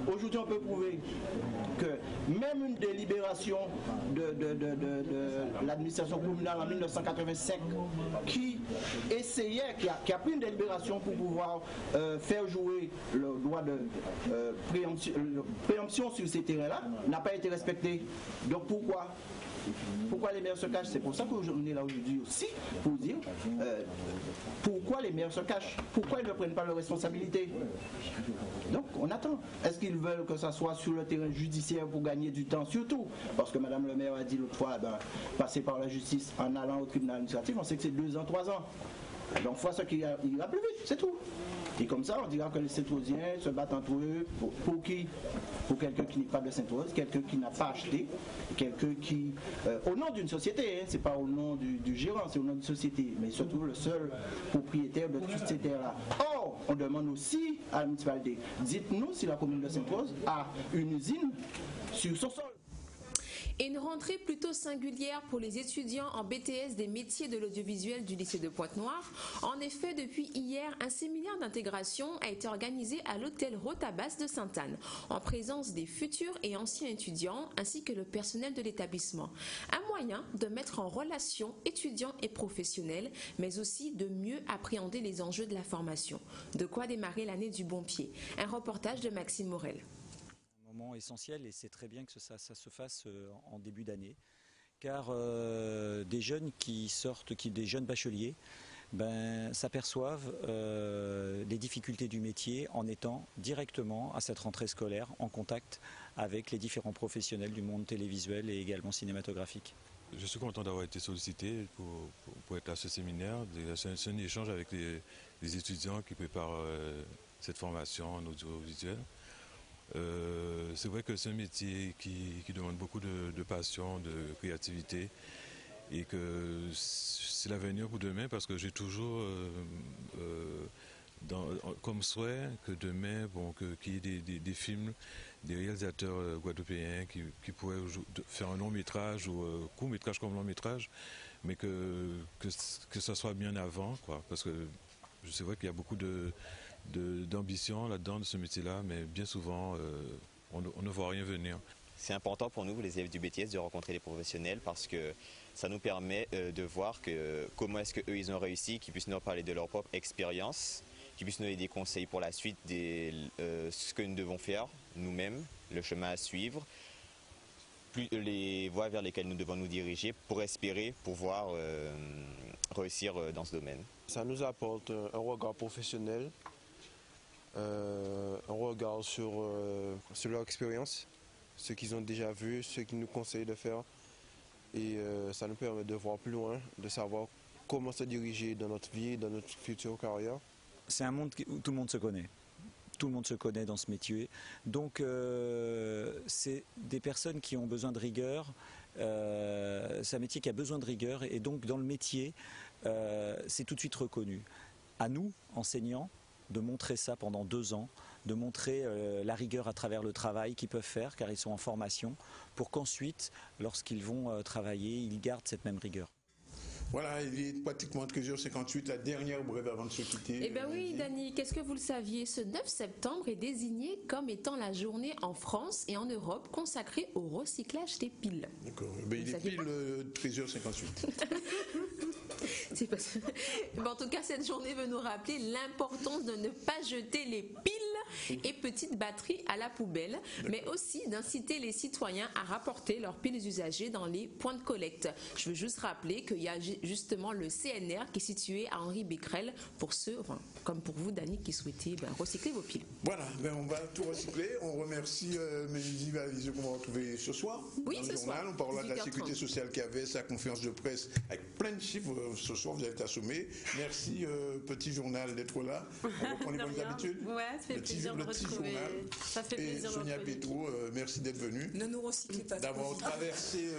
Aujourd'hui, on peut prouver que même une délibération de l'administration communale en 1985 qui essayait, qui a pris une délibération pour pouvoir faire jouer le droit de préemption sur ces terrains-là, n'a pas été respecté. Donc pourquoi les maires se cachent? C'est pour ça qu'on est là aujourd'hui aussi, pour dire pourquoi les maires se cachent, pourquoi ils ne prennent pas leurs responsabilités. Donc on attend. Est-ce qu'ils veulent que ça soit sur le terrain judiciaire pour gagner du temps? Surtout parce que Madame le maire a dit l'autre fois, passer par la justice en allant au tribunal administratif, on sait que c'est 2 ans, 3 ans. Donc il faut ce qu'il ira plus vite, c'est tout. Et comme ça, on dira que les Saint-Rosiens se battent entre eux. Pour qui? Pour quelqu'un qui n'est pas de Sainte-Rose, quelqu'un qui n'a pas acheté, quelqu'un qui, au nom d'une société, c'est pas au nom du gérant, c'est au nom d'une société, mais surtout le seul propriétaire de toutes ces terres-là. Or, on demande aussi à la municipalité, dites-nous si la commune de Sainte-Rose a une usine sur son sol. Et une rentrée plutôt singulière pour les étudiants en BTS des métiers de l'audiovisuel du lycée de Pointe-Noire. En effet, depuis hier, un séminaire d'intégration a été organisé à l'hôtel Rotabas de Sainte-Anne, en présence des futurs et anciens étudiants ainsi que le personnel de l'établissement. Un moyen de mettre en relation étudiants et professionnels, mais aussi de mieux appréhender les enjeux de la formation. De quoi démarrer l'année du bon pied. Un reportage de Maxime Morel. Essentiel, et c'est très bien que ça se fasse en début d'année, car des jeunes qui sortent, des jeunes bacheliers, s'aperçoivent des difficultés du métier en étant directement à cette rentrée scolaire en contact avec les différents professionnels du monde télévisuel et également cinématographique. Je suis content d'avoir été sollicité pour être à ce séminaire. C'est un échange avec les étudiants qui préparent cette formation en audiovisuel. C'est vrai que c'est un métier qui demande beaucoup de passion, de créativité, et que c'est l'avenir pour demain, parce que j'ai toujours comme souhait que demain, qu'il y ait des films, des réalisateurs guadeloupéens qui pourraient faire un long métrage ou court métrage comme long métrage, mais que ça soit bien avant, quoi, parce que c'est vrai qu'il y a beaucoup d'ambition là-dedans, de ce métier-là, mais bien souvent, on ne voit rien venir. C'est important pour nous, les élèves du BTS, de rencontrer les professionnels, parce que ça nous permet de voir comment est-ce qu'eux, ils ont réussi, qu'ils puissent nous parler de leur propre expérience, qu'ils puissent nous donner des conseils pour la suite, ce que nous devons faire nous-mêmes, le chemin à suivre, les voies vers lesquelles nous devons nous diriger pour espérer pouvoir réussir dans ce domaine. Ça nous apporte un regard professionnel, un regard sur leur expérience, ce qu'ils ont déjà vu, ce qu'ils nous conseillent de faire. Et ça nous permet de voir plus loin, de savoir comment se diriger dans notre vie, dans notre future carrière. C'est un monde où tout le monde se connaît. Tout le monde se connaît dans ce métier. Donc c'est des personnes qui ont besoin de rigueur. C'est un métier qui a besoin de rigueur. Et donc dans le métier, c'est tout de suite reconnu. À nous, enseignants, de montrer ça pendant 2 ans, de montrer la rigueur à travers le travail qu'ils peuvent faire, car ils sont en formation, pour qu'ensuite, lorsqu'ils vont travailler, ils gardent cette même rigueur. Voilà, il est pratiquement 13h58, la dernière brève avant de se quitter. Eh bien oui, Dani, qu'est-ce que vous le saviez? Ce 9 septembre est désigné comme étant la journée en France et en Europe consacrée au recyclage des piles. D'accord, il est pile 13h58. C'est parce que... Bon, en tout cas, cette journée veut nous rappeler l'importance de ne pas jeter les piles et petites batteries à la poubelle, mais aussi d'inciter les citoyens à rapporter leurs piles usagées dans les points de collecte. Je veux juste rappeler qu'il y a justement le CNR qui est situé à Henri Becquerel pour ceux, comme pour vous, Dani, qui souhaitez recycler vos piles. Voilà, on va tout recycler. On remercie Mélodie Valise qu'on va retrouver ce soir oui, dans ce le journal. Soir. On parlera de la sécurité sociale qui avait sa conférence de presse avec plein de chiffres. Ce soir, vous allez être assommés. Merci, petit journal, d'être là. On reprend les bonnes habitudes. Ouais, ça fait plaisir de retrouver. Ça fait plaisir de Sonia Pétrou, merci d'être venue. Ne nous recyclez pas. D'avoir traversé.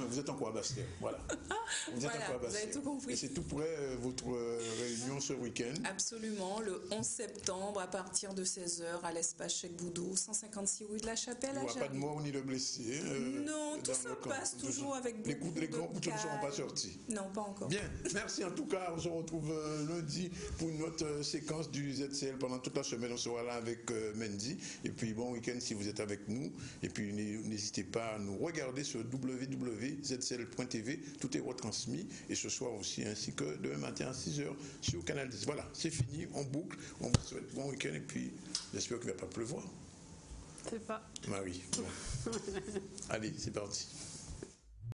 Vous êtes en quoi, Bastien? Voilà. Vous avez tout compris. Et c'est tout près votre réunion ce week-end. Absolument, le 11 septembre à partir de 16h à l'espace Cheikh Boudou, 156 rue de la Chapelle. Il n'y aura pas de mort ni de blessés. Non, tout ça passe toujours avec beaucoup de Les grands couteaux ne seront pas sortis. Non, pas encore. Bien, merci en tout cas. On se retrouve lundi pour une autre séquence du ZCL. Pendant toute la semaine, on sera là avec Mendy. Et puis bon week-end si vous êtes avec nous. Et puis n'hésitez pas à nous regarder sur www.zcl.tv. Tout est retransmis. Et ce soir aussi, ainsi que demain matin à 6h sur Canal 10. Voilà, c'est fini, on boucle. On vous souhaite bon week-end et puis j'espère qu'il ne va pas pleuvoir. C'est pas. Marie. Bon. Allez, c'est parti.